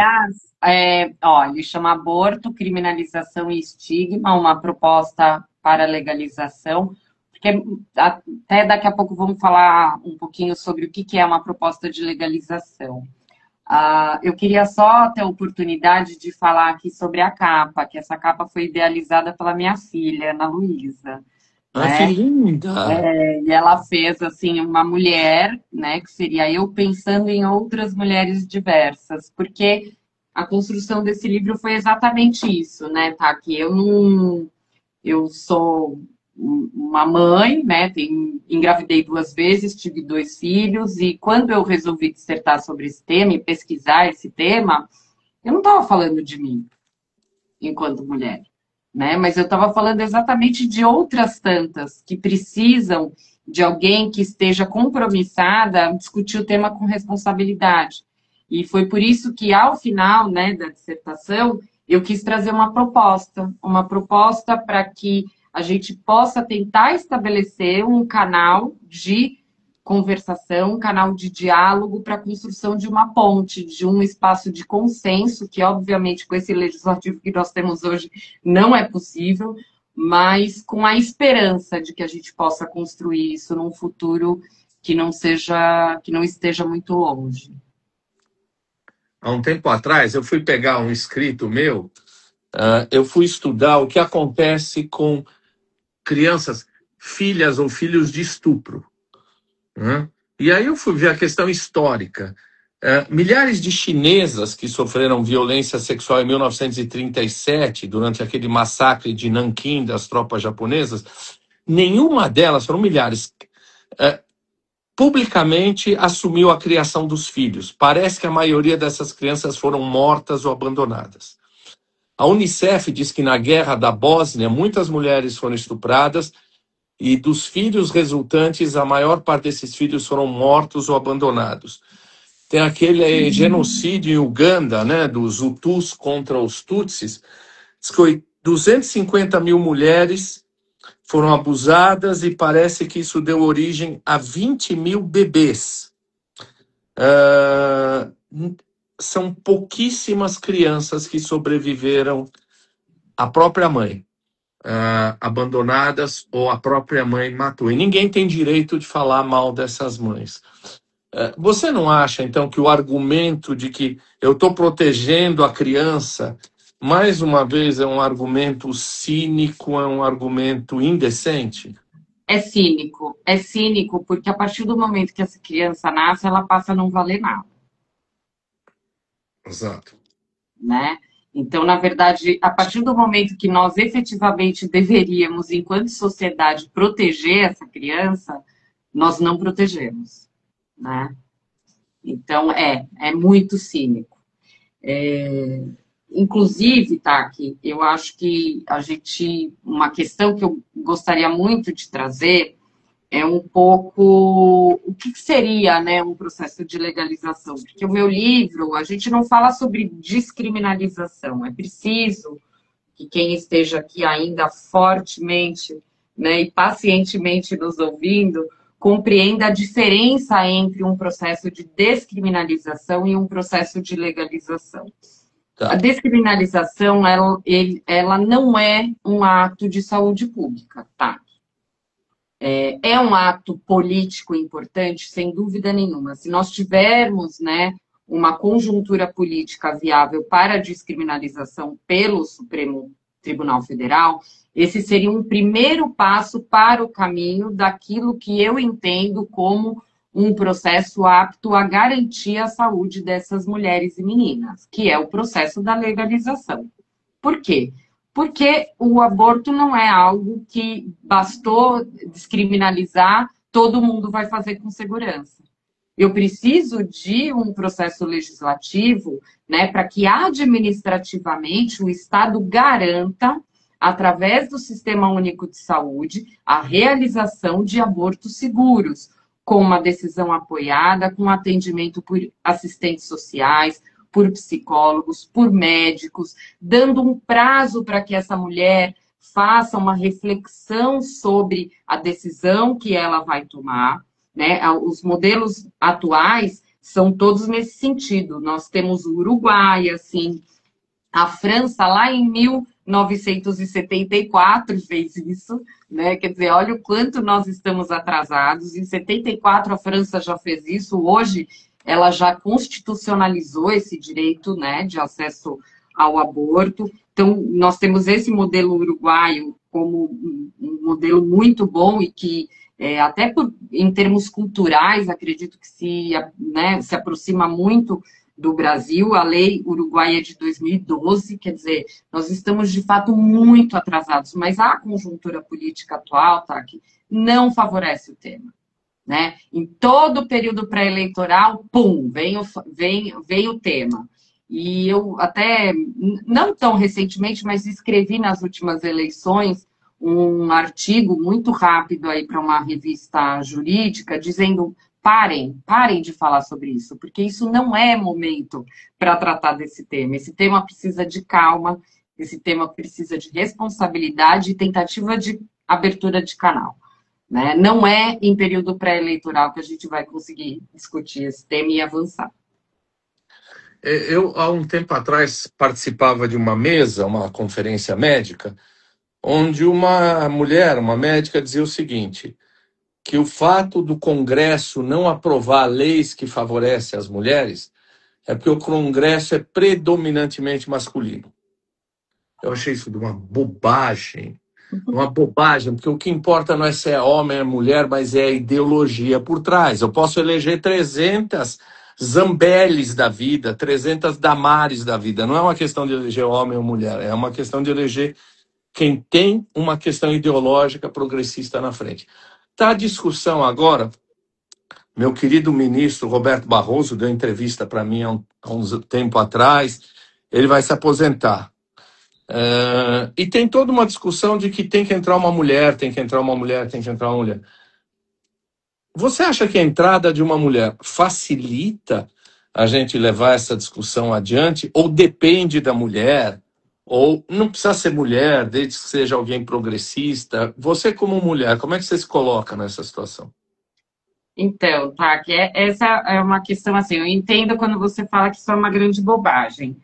Aliás, ele chama Aborto, Criminalização e Estigma, uma proposta para legalização, porque até daqui a pouco vamos falar um pouquinho sobre o que é uma proposta de legalização. Eu queria só ter a oportunidade de falar aqui sobre a capa, que essa capa foi idealizada pela minha filha, Ana Luísa.
Ah, que
Né?
linda!
E ela fez, assim, uma mulher, né, que seria eu pensando em outras mulheres diversas, porque a construção desse livro foi exatamente isso, né, tá? Que eu sou uma mãe, né, engravidei 2 vezes, tive 2 filhos, e quando eu resolvi dissertar sobre esse tema e pesquisar esse tema, eu não estava falando de mim enquanto mulher, né? Mas eu estava falando exatamente de outras tantas que precisam de alguém que esteja compromissada a discutir o tema com responsabilidade. E foi por isso que, ao final, né, da dissertação, eu quis trazer uma proposta para que a gente possa tentar estabelecer um canal de conversação, um canal de diálogo para a construção de uma ponte, de um espaço de consenso, que obviamente com esse legislativo que nós temos hoje não é possível, mas com a esperança de que a gente possa construir isso num futuro que não esteja muito longe.
Há um tempo atrás, eu fui pegar um escrito meu, eu fui estudar o que acontece com crianças, filhas ou filhos de estupro, né? E aí eu fui ver a questão histórica. Milhares de chinesas que sofreram violência sexual em 1937, durante aquele massacre de Nanquim das tropas japonesas, nenhuma delas, foram milhares, publicamente assumiu a criação dos filhos. Parece que a maioria dessas crianças foram mortas ou abandonadas. A Unicef diz que na guerra da Bósnia, muitas mulheres foram estupradas e dos filhos resultantes, a maior parte desses filhos foram mortos ou abandonados. Tem aquele genocídio em Uganda, né, dos Hutus contra os Tutsis, diz que 250 mil mulheres foram abusadas e parece que isso deu origem a 20 mil bebês. São pouquíssimas crianças que sobreviveram à própria mãe, abandonadas, ou a própria mãe matou. E ninguém tem direito de falar mal dessas mães. Você não acha, então, que o argumento de que eu estou protegendo a criança, mais uma vez, é um argumento cínico, é um argumento indecente?
É cínico, porque a partir do momento que essa criança nasce, ela passa a não valer nada.
Exato.
Né? Então, na verdade, a partir do momento que nós efetivamente deveríamos, enquanto sociedade, proteger essa criança, nós não protegemos, né? Então, é muito cínico. Inclusive, Taki, eu acho que uma questão que eu gostaria muito de trazer é um pouco o que seria, né, um processo de legalização. Porque o meu livro, a gente não fala sobre descriminalização. É preciso que quem esteja aqui ainda fortemente, né, e pacientemente nos ouvindo, compreenda a diferença entre um processo de descriminalização e um processo de legalização.
Tá.
A descriminalização, ela não é um ato de saúde pública, tá? É um ato político importante, sem dúvida nenhuma. Se nós tivermos, né, uma conjuntura política viável para a descriminalização pelo Supremo Tribunal Federal, esse seria um primeiro passo para o caminho daquilo que eu entendo como um processo apto a garantir a saúde dessas mulheres e meninas, que é o processo da legalização. Por quê? Porque o aborto não é algo que bastou descriminalizar, todo mundo vai fazer com segurança. Eu preciso de um processo legislativo, né, para que administrativamente o Estado garanta, através do Sistema Único de Saúde, a realização de abortos seguros, com uma decisão apoiada, com atendimento por assistentes sociais, por psicólogos, por médicos, dando um prazo para que essa mulher faça uma reflexão sobre a decisão que ela vai tomar, né? Os modelos atuais são todos nesse sentido. Nós temos o Uruguai, assim, a França lá em 1974 fez isso, né? Quer dizer, olha o quanto nós estamos atrasados. Em 74 a França já fez isso, hoje ela já constitucionalizou esse direito, né, de acesso ao aborto. Então, nós temos esse modelo uruguaio como um modelo muito bom e que, até em termos culturais, acredito que se aproxima muito do Brasil. A lei uruguaia é de 2012, quer dizer, nós estamos de fato muito atrasados, mas a conjuntura política atual, tá, que não favorece o tema, né? Em todo o período pré-eleitoral, pum, vem o tema. E eu até, não tão recentemente, mas escrevi nas últimas eleições um artigo muito rápido aí para uma revista jurídica, dizendo: parem de falar sobre isso, porque isso não é momento para tratar desse tema. Esse tema precisa de calma, esse tema precisa de responsabilidade e tentativa de abertura de canal, né? Não é em período pré-eleitoral que a gente vai conseguir discutir esse tema e avançar.
Eu, há um tempo atrás, participava de uma mesa, uma conferência médica, onde uma mulher, uma médica, dizia o seguinte: que o fato do Congresso não aprovar leis que favorecem as mulheres é porque o Congresso é predominantemente masculino. Eu achei isso de uma bobagem, porque o que importa não é se é homem ou mulher, mas é a ideologia por trás. Eu posso eleger 300 Zambelles da vida, 300 Damares da vida. Não é uma questão de eleger homem ou mulher, é uma questão de eleger quem tem uma questão ideológica progressista na frente. Está a discussão agora. Meu querido ministro Roberto Barroso deu entrevista para mim há um tempo atrás. Ele vai se aposentar. E tem toda uma discussão de que tem que entrar uma mulher, tem que entrar uma mulher, tem que entrar uma mulher. Você acha que a entrada de uma mulher facilita a gente levar essa discussão adiante? Ou depende da mulher? Ou não precisa ser mulher, desde que seja alguém progressista? Você, como mulher, como é que você se coloca nessa situação?
Então, tá, essa é uma questão assim, eu entendo quando você fala que isso é uma grande bobagem.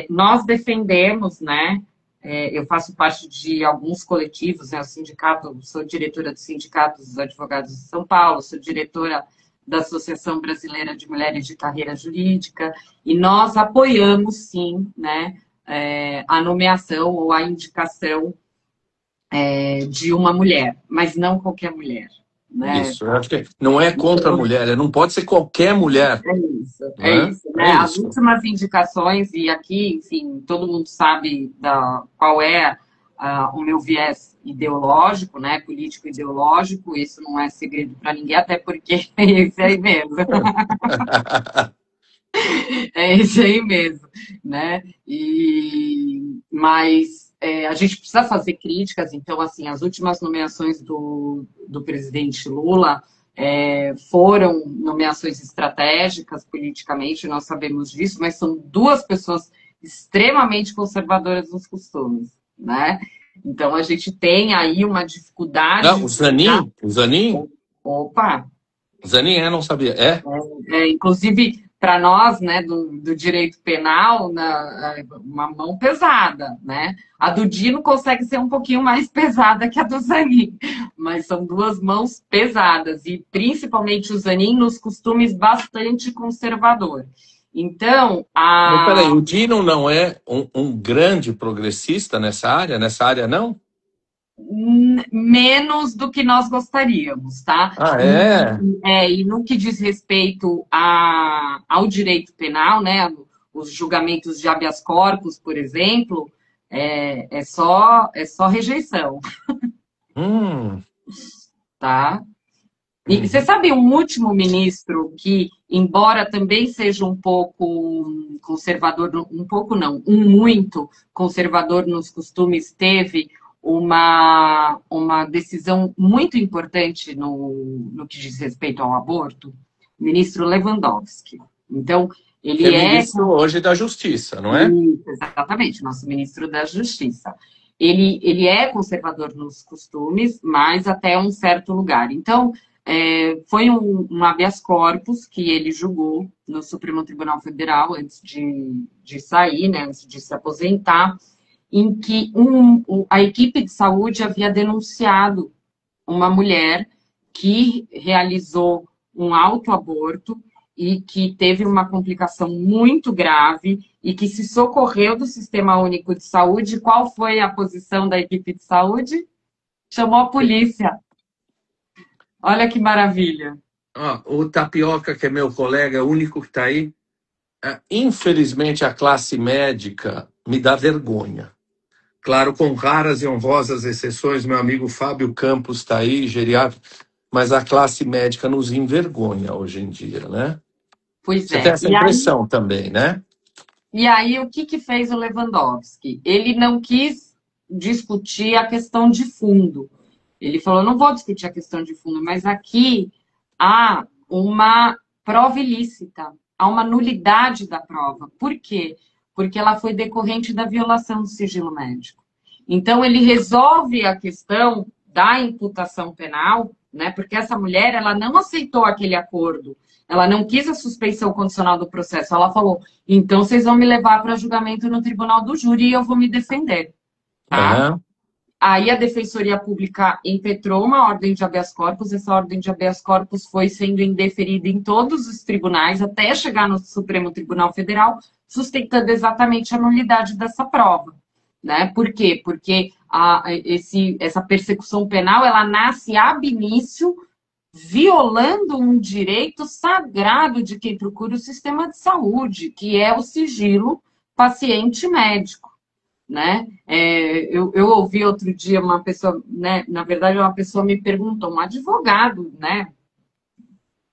Nós defendemos, né, eu faço parte de alguns coletivos, né, o sindicato, sou diretora do Sindicato dos Advogados de São Paulo, sou diretora da Associação Brasileira de Mulheres de Carreira Jurídica, e nós apoiamos, sim, né, a nomeação ou a indicação de uma mulher, mas não qualquer mulher. Né?
Isso, eu acho que não é contra a mulher, não pode ser qualquer mulher.
É isso. Né? As últimas indicações, e aqui, enfim, todo mundo sabe qual é o meu viés ideológico, né? Político ideológico, isso não é segredo para ninguém, até porque é esse aí mesmo. É esse aí mesmo, né? Mas a gente precisa fazer críticas, então, assim, as últimas nomeações do presidente Lula foram nomeações estratégicas politicamente, nós sabemos disso, mas são duas pessoas extremamente conservadoras nos costumes, né? Então, a gente tem aí uma dificuldade...
Não, o Zanin?
Opa!
Zanin, não sabia.
Inclusive... para nós, né, do direito penal, uma mão pesada, né? A do Dino consegue ser um pouquinho mais pesada que a do Zanin, mas são duas mãos pesadas, e principalmente o Zanin nos costumes bastante conservador. Então,
Mas peraí, o Dino não é um grande progressista nessa área não?
menos do que nós gostaríamos, tá?
Ah, é?
E no que diz respeito ao direito penal, né, os julgamentos de habeas corpus, por exemplo, é só rejeição,
Hum,
tá? E você
uhum.
sabe um último ministro que, embora também seja um pouco conservador, um pouco não, um muito conservador nos costumes, teve uma decisão muito importante no que diz respeito ao aborto? O ministro Lewandowski. Então,
Que é
ele é
ministro hoje da Justiça, não é?
isso, exatamente, nosso ministro da Justiça. Ele é conservador nos costumes, mas até um certo lugar. Então, foi um habeas corpus que ele julgou no Supremo Tribunal Federal antes de sair, né, antes de se aposentar, em que a equipe de saúde havia denunciado uma mulher que realizou um autoaborto e que teve uma complicação muito grave e que se socorreu do Sistema Único de Saúde. Qual foi a posição da equipe de saúde? Chamou a polícia. Olha que maravilha.
Ah, o Tapioca, que é meu colega, o único que está aí, infelizmente a classe médica me dá vergonha. Claro, com raras e honrosas exceções, meu amigo Fábio Campos está aí, geriatra, mas a classe médica nos envergonha hoje em dia, né?
Pois
Você tem
é.
essa impressão também, né?
E aí o que fez o Lewandowski? Ele não quis discutir a questão de fundo. Ele falou, não vou discutir a questão de fundo, mas aqui há uma prova ilícita, há uma nulidade da prova. Por quê? Porque ela foi decorrente da violação do sigilo médico. Então, ele resolve a questão da imputação penal, né? Porque essa mulher, ela não aceitou aquele acordo, ela não quis a suspensão condicional do processo, ela falou, então vocês vão me levar para julgamento no tribunal do júri e eu vou me defender, tá?
Aham.
Aí a Defensoria Pública impetrou uma ordem de habeas corpus, essa ordem de habeas corpus foi sendo indeferida em todos os tribunais, até chegar no Supremo Tribunal Federal, sustentando exatamente a nulidade dessa prova. Né? Por quê? Porque essa persecução penal, ela nasce ab início, violando um direito sagrado de quem procura o sistema de saúde, que é o sigilo paciente-médico. Né? Eu ouvi outro dia uma pessoa, né, na verdade uma pessoa me perguntou, um advogado, né,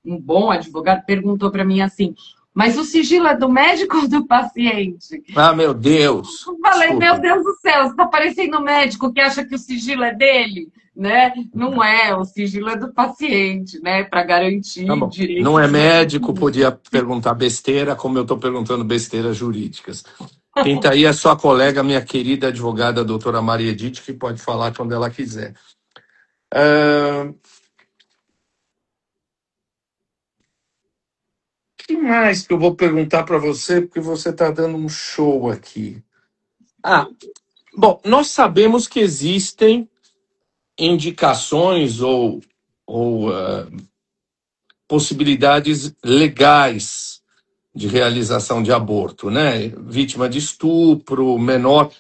um bom advogado, perguntou para mim assim, mas o sigilo é do médico ou do paciente?
Ah, meu Deus.
Eu falei, meu
Desculpa.
Deus do céu, você está parecendo um médico que acha que o sigilo é dele, né? Não é, o sigilo é do paciente, né, para
Tá
garantir
bom. Não é
direitos do
médico,
paciente.
podia perguntar besteira, como eu estou perguntando besteiras jurídicas. Quem está aí é sua colega, minha querida advogada, doutora Maria Edith, que pode falar quando ela quiser. O que mais que eu vou perguntar para você, porque você está dando um show aqui? Ah, bom, nós sabemos que existem indicações ou possibilidades legais de realização de aborto, né? Vítima de estupro, menor.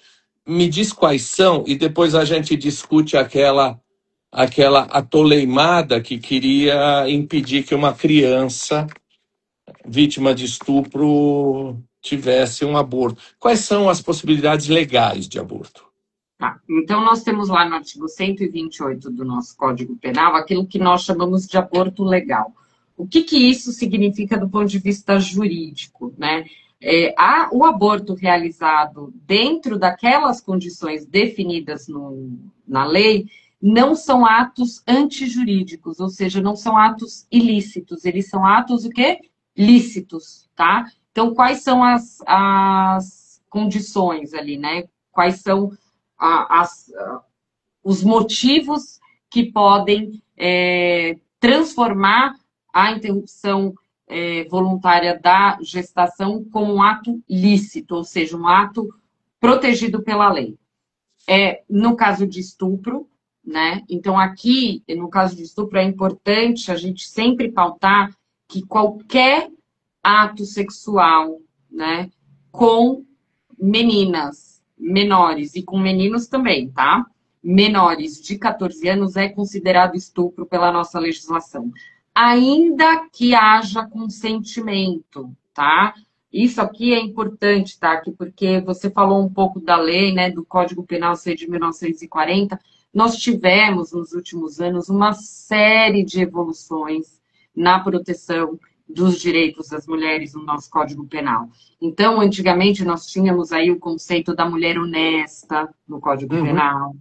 Me diz quais são e depois a gente discute aquela atoleimada que queria impedir que uma criança vítima de estupro tivesse um aborto. Quais são as possibilidades legais de aborto?
Tá. Então, nós temos lá no artigo 128 do nosso Código Penal aquilo que nós chamamos de aborto legal. O que isso significa do ponto de vista jurídico, né? O aborto realizado dentro daquelas condições definidas na lei não são atos antijurídicos, ou seja, não são atos ilícitos, eles são atos o quê? Lícitos, tá? Então, quais são as condições ali, né? Quais são os motivos que podem transformar a interrupção voluntária da gestação como um ato lícito, ou seja, um ato protegido pela lei. No caso de estupro, né? Então, aqui, no caso de estupro, é importante a gente sempre pautar que qualquer ato sexual, né, com meninas menores e com meninos também, tá? Menores de 14 anos é considerado estupro pela nossa legislação. Ainda que haja consentimento, tá? Isso aqui é importante, tá? Porque você falou um pouco da lei, né, do Código Penal ser de 1940. Nós tivemos, nos últimos anos, uma série de evoluções na proteção dos direitos das mulheres no nosso Código Penal. Então, antigamente, nós tínhamos aí o conceito da mulher honesta no Código Penal,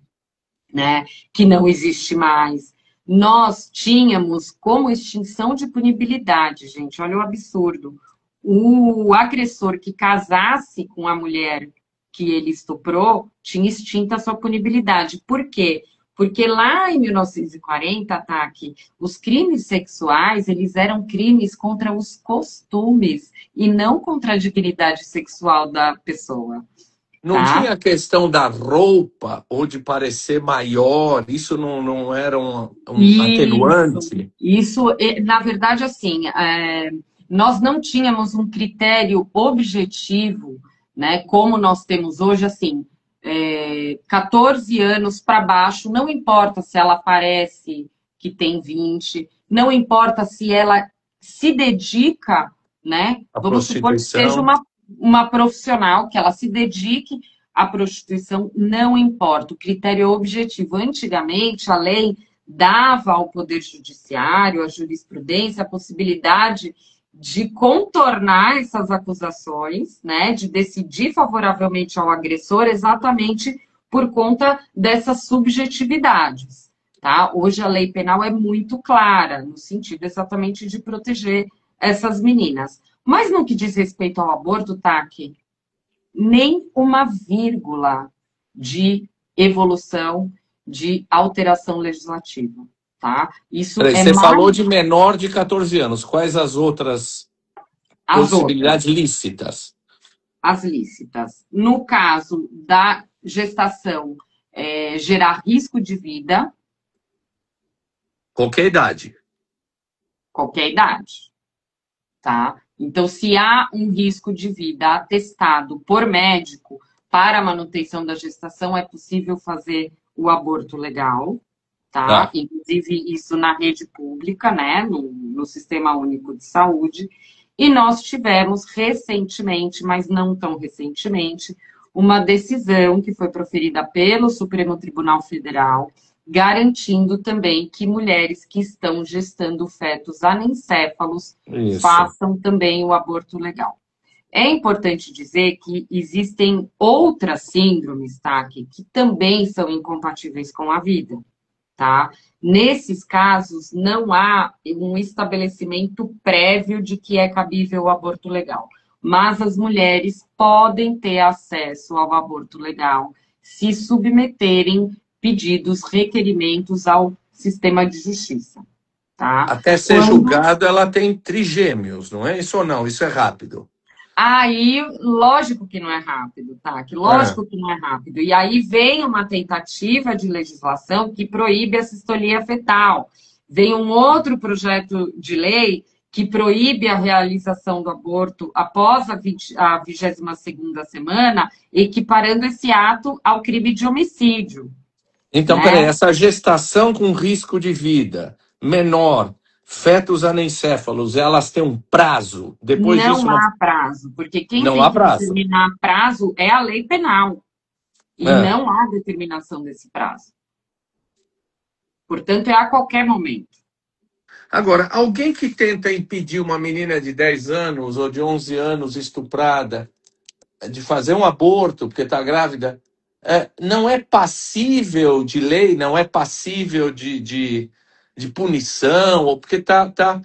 né, que não existe mais. Nós tínhamos como extinção de punibilidade, gente, olha o absurdo. O agressor que casasse com a mulher que ele estuprou tinha extinta a sua punibilidade. Por quê? Porque lá em 1940, Taki, os crimes sexuais, eles eram crimes contra os costumes e não contra a dignidade sexual da pessoa.
Não
Tá?
tinha a questão da roupa ou de parecer maior, isso não era um atenuante?
Isso, na verdade, assim, nós não tínhamos um critério objetivo, né, como nós temos hoje, assim, 14 anos para baixo, não importa se ela parece que tem 20, não importa se ela se dedica, né, vamos supor que seja uma profissional, que ela se dedique à prostituição, não importa, o critério objetivo. Antigamente, a lei dava ao Poder Judiciário, à jurisprudência, a possibilidade de contornar essas acusações, né, de decidir favoravelmente ao agressor exatamente por conta dessas subjetividades. Tá? Hoje a lei penal é muito clara, no sentido exatamente de proteger essas meninas. Mas no que diz respeito ao aborto, Taki, nem uma vírgula de evolução, de alteração legislativa. Tá? Isso
Peraí,
é
você
mais...
falou de menor de 14 anos. Quais as outras possibilidades lícitas?
As lícitas. No caso da gestação, gerar risco de vida.
Qualquer idade.
Qualquer idade. Tá? Então, se há um risco de vida atestado por médico para a manutenção da gestação, é possível fazer o aborto legal. Tá? Inclusive, isso na rede pública, né? No Sistema Único de Saúde. E nós tivemos recentemente, mas não tão recentemente, uma decisão que foi proferida pelo Supremo Tribunal Federal, garantindo também que mulheres que estão gestando fetos anencéfalos façam também o aborto legal. É importante dizer que existem outras síndromes, tá, que também são incompatíveis com a vida. Tá? Nesses casos, não há um estabelecimento prévio de que é cabível o aborto legal, mas as mulheres podem ter acesso ao aborto legal se submeterem pedidos, requerimentos ao sistema de justiça. Tá?
Até ser julgado, ela tem trigêmeos, não é isso ou não? Isso é rápido.
Aí, lógico que não é rápido, tá? Que lógico que não é rápido. E aí vem uma tentativa de legislação que proíbe a cistolia fetal. Vem um outro projeto de lei que proíbe a realização do aborto após a 22ª semana, equiparando esse ato ao crime de homicídio.
Então, peraí, essa gestação com risco de vida menor, fetos anencéfalos, elas têm um prazo? Depois disso
não há prazo, porque quem
não
tem
há
que
prazo.
determinar prazo é a lei penal. E não há determinação desse prazo. Portanto, é a qualquer momento.
Agora, alguém que tenta impedir uma menina de 10 anos ou de 11 anos estuprada de fazer um aborto porque está grávida, não é passível de lei, não é passível de punição, ou porque está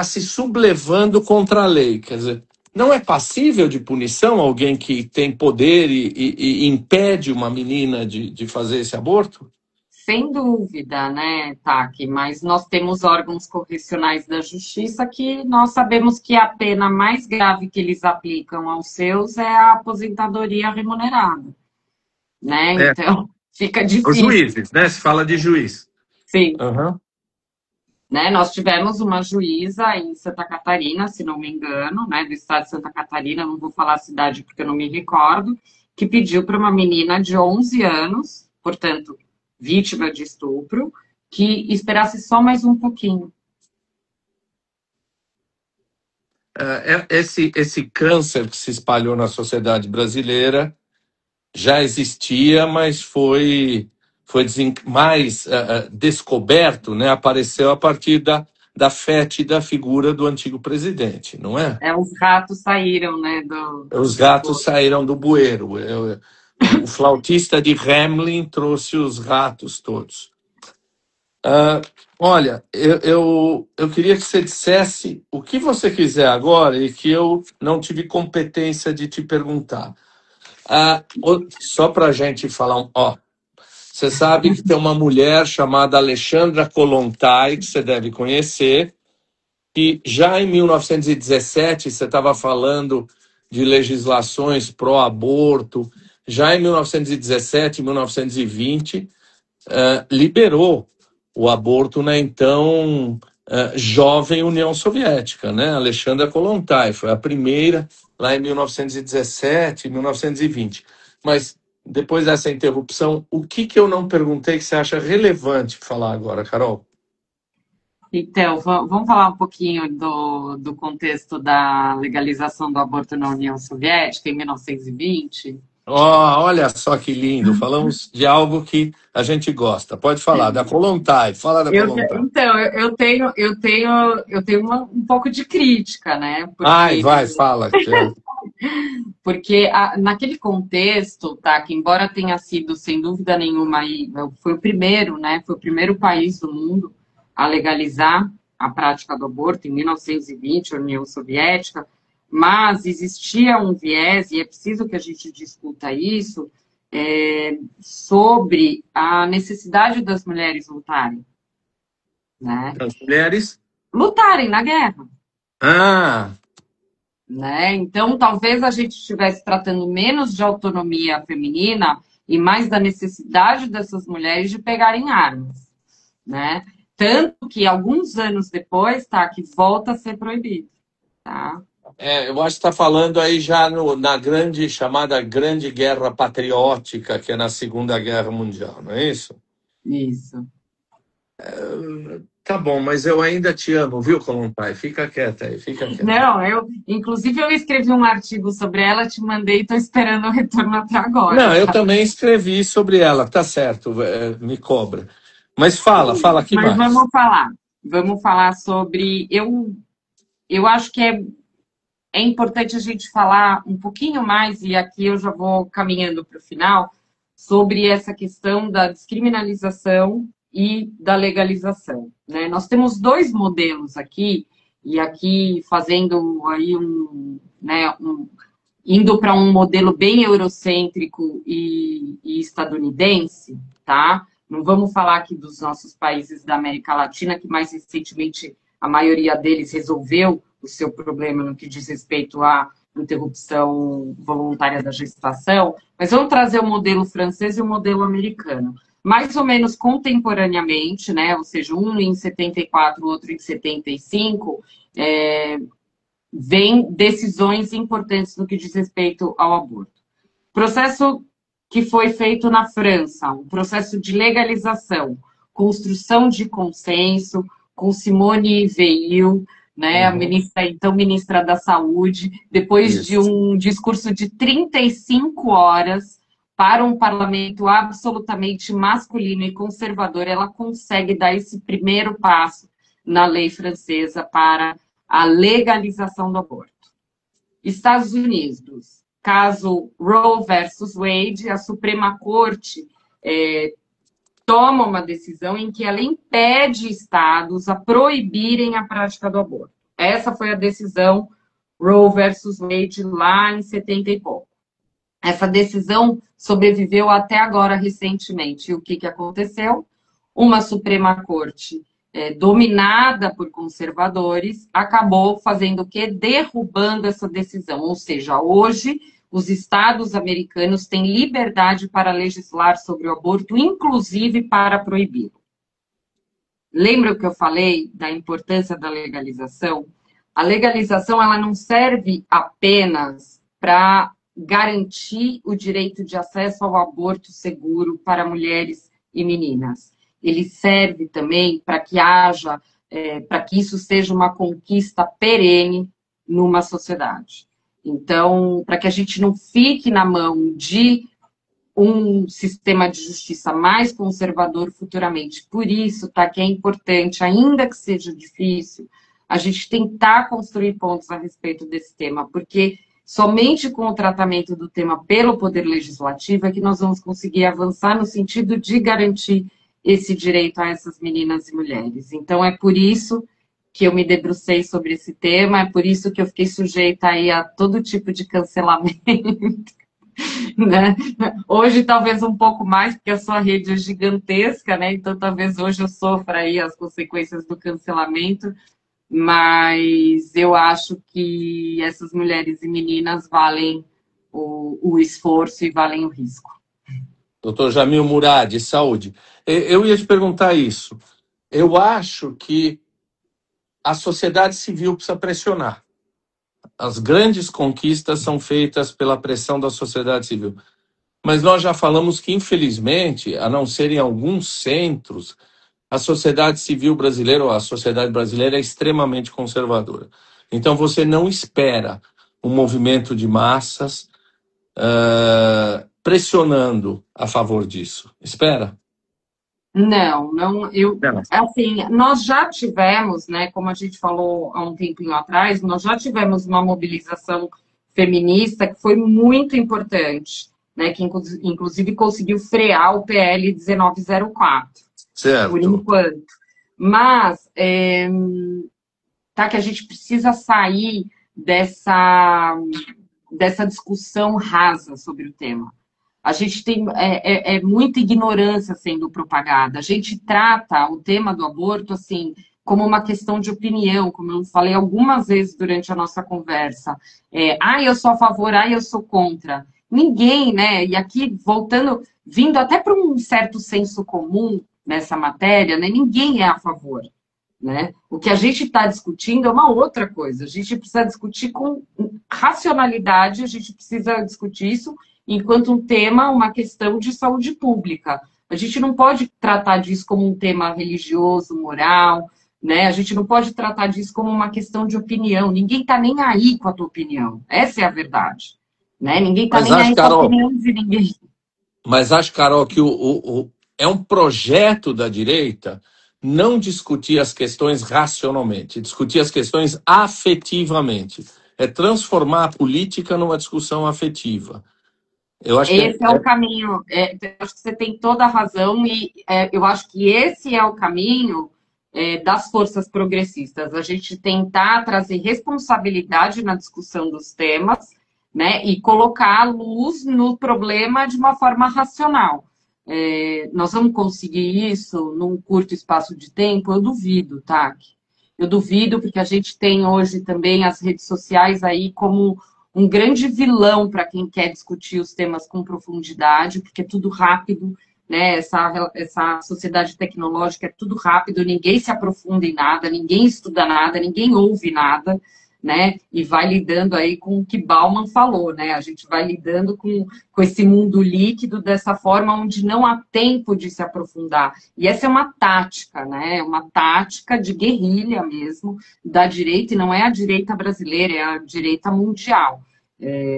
se sublevando contra a lei. Quer dizer, não é passível de punição alguém que tem poder e impede uma menina de fazer esse aborto?
Sem dúvida, né, Taki? Mas nós temos órgãos correcionais da justiça que nós sabemos que a pena mais grave que eles aplicam aos seus é a aposentadoria remunerada. Né? Então, fica difícil.
Os juízes, né? Se fala de juiz.
Sim. né? Nós tivemos uma juíza em Santa Catarina, se não me engano, né, do estado de Santa Catarina, não vou falar a cidade porque eu não me recordo, que pediu para uma menina de 11 anos, portanto, vítima de estupro, que esperasse só mais um pouquinho.
Esse câncer que se espalhou na sociedade brasileira já existia, mas foi mais descoberto, né? Apareceu a partir da fétida figura do antigo presidente, não é?
Os ratos saíram, né,
Os
do
gatos
poço.
saíram do bueiro. O flautista de Hamelin trouxe os ratos todos. Olha, eu queria que você dissesse o que você quiser agora e que eu não tive competência de te perguntar. Só para a gente falar, você sabe que tem uma mulher chamada Alexandra Kollontai, que você deve conhecer, que já em 1917, você estava falando de legislações pró-aborto, já em 1917, 1920, liberou o aborto na então jovem União Soviética, né? Alexandra Kollontai foi a primeira lá em 1917, 1920. Mas depois dessa interrupção, o que eu não perguntei que você acha relevante falar agora, Carol?
Então, vamos falar um pouquinho do contexto da legalização do aborto na União Soviética, em 1920?
Olha só que lindo, falamos de algo que a gente gosta. Pode falar, da Kollontai, fala da Kollontai.
Então, eu tenho um pouco de crítica, né?
Ai, vai, fala.
Porque naquele contexto, tá, que embora tenha sido, sem dúvida nenhuma, foi o primeiro, né? Foi o primeiro país do mundo a legalizar a prática do aborto, em 1920, a União Soviética, mas existia um viés, e é preciso que a gente discuta isso, sobre a necessidade das mulheres lutarem, né?
Das mulheres?
Lutarem na guerra.
Ah,
Né? Então, talvez a gente estivesse tratando menos de autonomia feminina e mais da necessidade dessas mulheres de pegarem armas, né? Tanto que alguns anos depois, tá, que volta a ser proibido, tá?
eu acho que está falando aí já na chamada Grande Guerra Patriótica, que é na Segunda Guerra Mundial, não é isso?
Isso.
Tá bom, mas eu ainda te amo, viu, Kollontai? Fica quieta aí, fica quieta.
Não, inclusive eu escrevi um artigo sobre ela, te mandei e estou esperando o retorno até agora.
Não, eu também escrevi sobre ela, tá certo, me cobra. Mas fala que
Mas
mais.
vamos falar sobre. Eu acho que é importante a gente falar um pouquinho mais, e aqui eu já vou caminhando para o final, sobre essa questão da descriminalização e da legalização, né? Nós temos dois modelos aqui, e aqui fazendo aí indo para um modelo bem eurocêntrico e estadunidense, tá? Não vamos falar aqui dos nossos países da América Latina, que mais recentemente a maioria deles resolveu o seu problema no que diz respeito à interrupção voluntária da gestação, mas vamos trazer o modelo francês e o modelo americano. Mais ou menos contemporaneamente, né? Ou seja, um em 74, o outro em 75, vem decisões importantes no que diz respeito ao aborto. Processo que foi feito na França, um processo de legalização, construção de consenso, com Simone Veil, né, a ministra da Saúde, depois de um discurso de 35 horas para um parlamento absolutamente masculino e conservador, ela consegue dar esse primeiro passo na lei francesa para a legalização do aborto. Estados Unidos, caso Roe versus Wade, a Suprema Corte toma uma decisão em que ela impede estados a proibirem a prática do aborto. Essa foi a decisão Roe versus Wade lá em 70 e pouco. Essa decisão sobreviveu até agora recentemente. E o que aconteceu? Uma Suprema Corte dominada por conservadores acabou fazendo o quê? Derrubando essa decisão. Ou seja, hoje os estados americanos têm liberdade para legislar sobre o aborto, inclusive para proibi-lo. lembra o que eu falei da importância da legalização? A legalização ela não serve apenas para garantir o direito de acesso ao aborto seguro para mulheres e meninas. Ele serve também para que haja, para que isso seja uma conquista perene numa sociedade. Então, para que a gente não fique na mão de um sistema de justiça mais conservador futuramente. Por isso, tá, que é importante, ainda que seja difícil, a gente tentar construir pontos a respeito desse tema, porque somente com o tratamento do tema pelo Poder Legislativo é que nós vamos conseguir avançar no sentido de garantir esse direito a essas meninas e mulheres. Então, é por isso que eu me debrucei sobre esse tema, é por isso que eu fiquei sujeita aí a todo tipo de cancelamento, né? Hoje talvez um pouco mais, porque a sua rede é gigantesca, né? Então talvez hoje eu sofra aí as consequências do cancelamento, mas eu acho que essas mulheres e meninas valem o esforço e valem o risco.
Doutor Jamil Murad, saúde. Eu ia te perguntar isso. Eu acho que a sociedade civil precisa pressionar. As grandes conquistas são feitas pela pressão da sociedade civil. Mas nós já falamos que, infelizmente, a não ser em alguns centros, a sociedade civil brasileira ou a sociedade brasileira é extremamente conservadora. Então, você não espera um movimento de massas pressionando a favor disso. Espera?
Não, não,
Não.
assim, nós já tivemos, né, como a gente falou há um tempinho atrás, nós já tivemos uma mobilização feminista que foi muito importante, né, que inclusive conseguiu frear o PL 1904, por
Certo.
enquanto. Mas, tá, que a gente precisa sair dessa discussão rasa sobre o tema. A gente tem muita ignorância sendo propagada. A gente trata o tema do aborto assim como uma questão de opinião, como eu falei algumas vezes durante a nossa conversa. Eu sou a favor, eu sou contra. Ninguém, né? E aqui, vindo até para um certo senso comum nessa matéria, né? Ninguém é a favor. Né? O que a gente está discutindo é uma outra coisa. A gente precisa discutir com racionalidade, a gente precisa discutir isso enquanto um tema, uma questão de saúde pública. A gente não pode tratar disso como um tema religioso, moral, né? A gente não pode tratar disso como uma questão de opinião. Ninguém está nem aí com a tua opinião. Essa é a verdade. Né? Ninguém está nem aí com a opinião de ninguém.
Mas acho, Carol, que é um projeto da direita não discutir as questões racionalmente, discutir as questões afetivamente. É transformar a política numa discussão afetiva. Eu acho
esse é o caminho. Eu acho que você tem toda a razão e eu acho que esse é o caminho das forças progressistas. A gente tentar trazer responsabilidade na discussão dos temas, né, e colocar a luz no problema de uma forma racional. Nós vamos conseguir isso num curto espaço de tempo? Eu duvido, tá? Eu duvido, porque a gente tem hoje também as redes sociais aí como um grande vilão para quem quer discutir os temas com profundidade, porque é tudo rápido, né? Essa sociedade tecnológica é tudo rápido, ninguém se aprofunda em nada, ninguém estuda nada, ninguém ouve nada, né? E vai lidando aí com o que Bauman falou, né? A gente vai lidando com esse mundo líquido dessa forma onde não há tempo de se aprofundar. E essa é uma tática, né? Uma tática de guerrilha mesmo da direita, e não é a direita brasileira, é a direita mundial.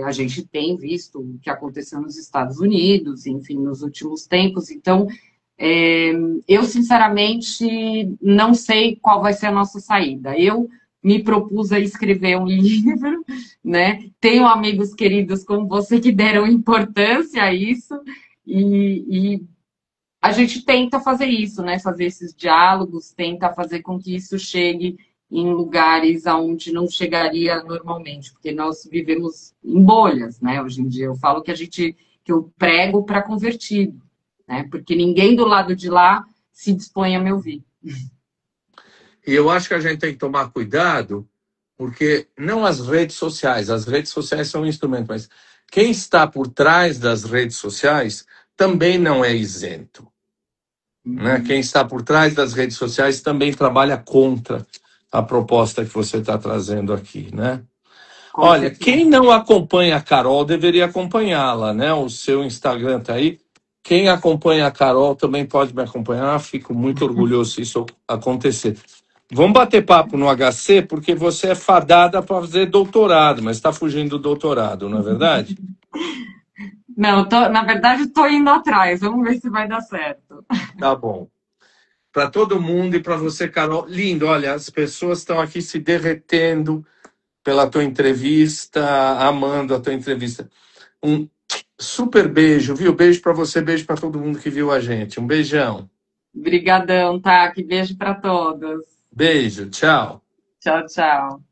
A gente tem visto o que aconteceu nos Estados Unidos, enfim, nos últimos tempos. Então, eu sinceramente não sei qual vai ser a nossa saída. Eu me propus a escrever um livro, né? Tenho amigos queridos como você que deram importância a isso, e a gente tenta fazer isso, né? Fazer esses diálogos, tenta fazer com que isso chegue em lugares aonde não chegaria normalmente, porque nós vivemos em bolhas, né? Hoje em dia eu falo que eu prego para convertido, né? Porque ninguém do lado de lá se dispõe a me ouvir.
E eu acho que a gente tem que tomar cuidado, porque não as redes sociais são um instrumento, mas quem está por trás das redes sociais também não é isento. né? Quem está por trás das redes sociais também trabalha contra a proposta que você está trazendo aqui, né?
Com
Olha,
certeza.
quem não acompanha a Carol deveria acompanhá-la, né? O seu Instagram tá aí. Quem acompanha a Carol também pode me acompanhar. Fico muito orgulhoso se isso acontecer. Vamos bater papo no HC, porque você é fadada para fazer doutorado, mas está fugindo do doutorado, não é verdade?
Não, na verdade, estou indo atrás. Vamos ver se vai dar certo.
Tá bom. Para todo mundo e para você, Carol. Lindo, olha, as pessoas estão aqui se derretendo pela tua entrevista, amando a tua entrevista. Um super beijo, viu? Beijo para você, beijo para todo mundo que viu a gente. Um beijão.
Obrigadão, tá? Que beijo para todos.
Beijo, tchau.
Tchau, tchau.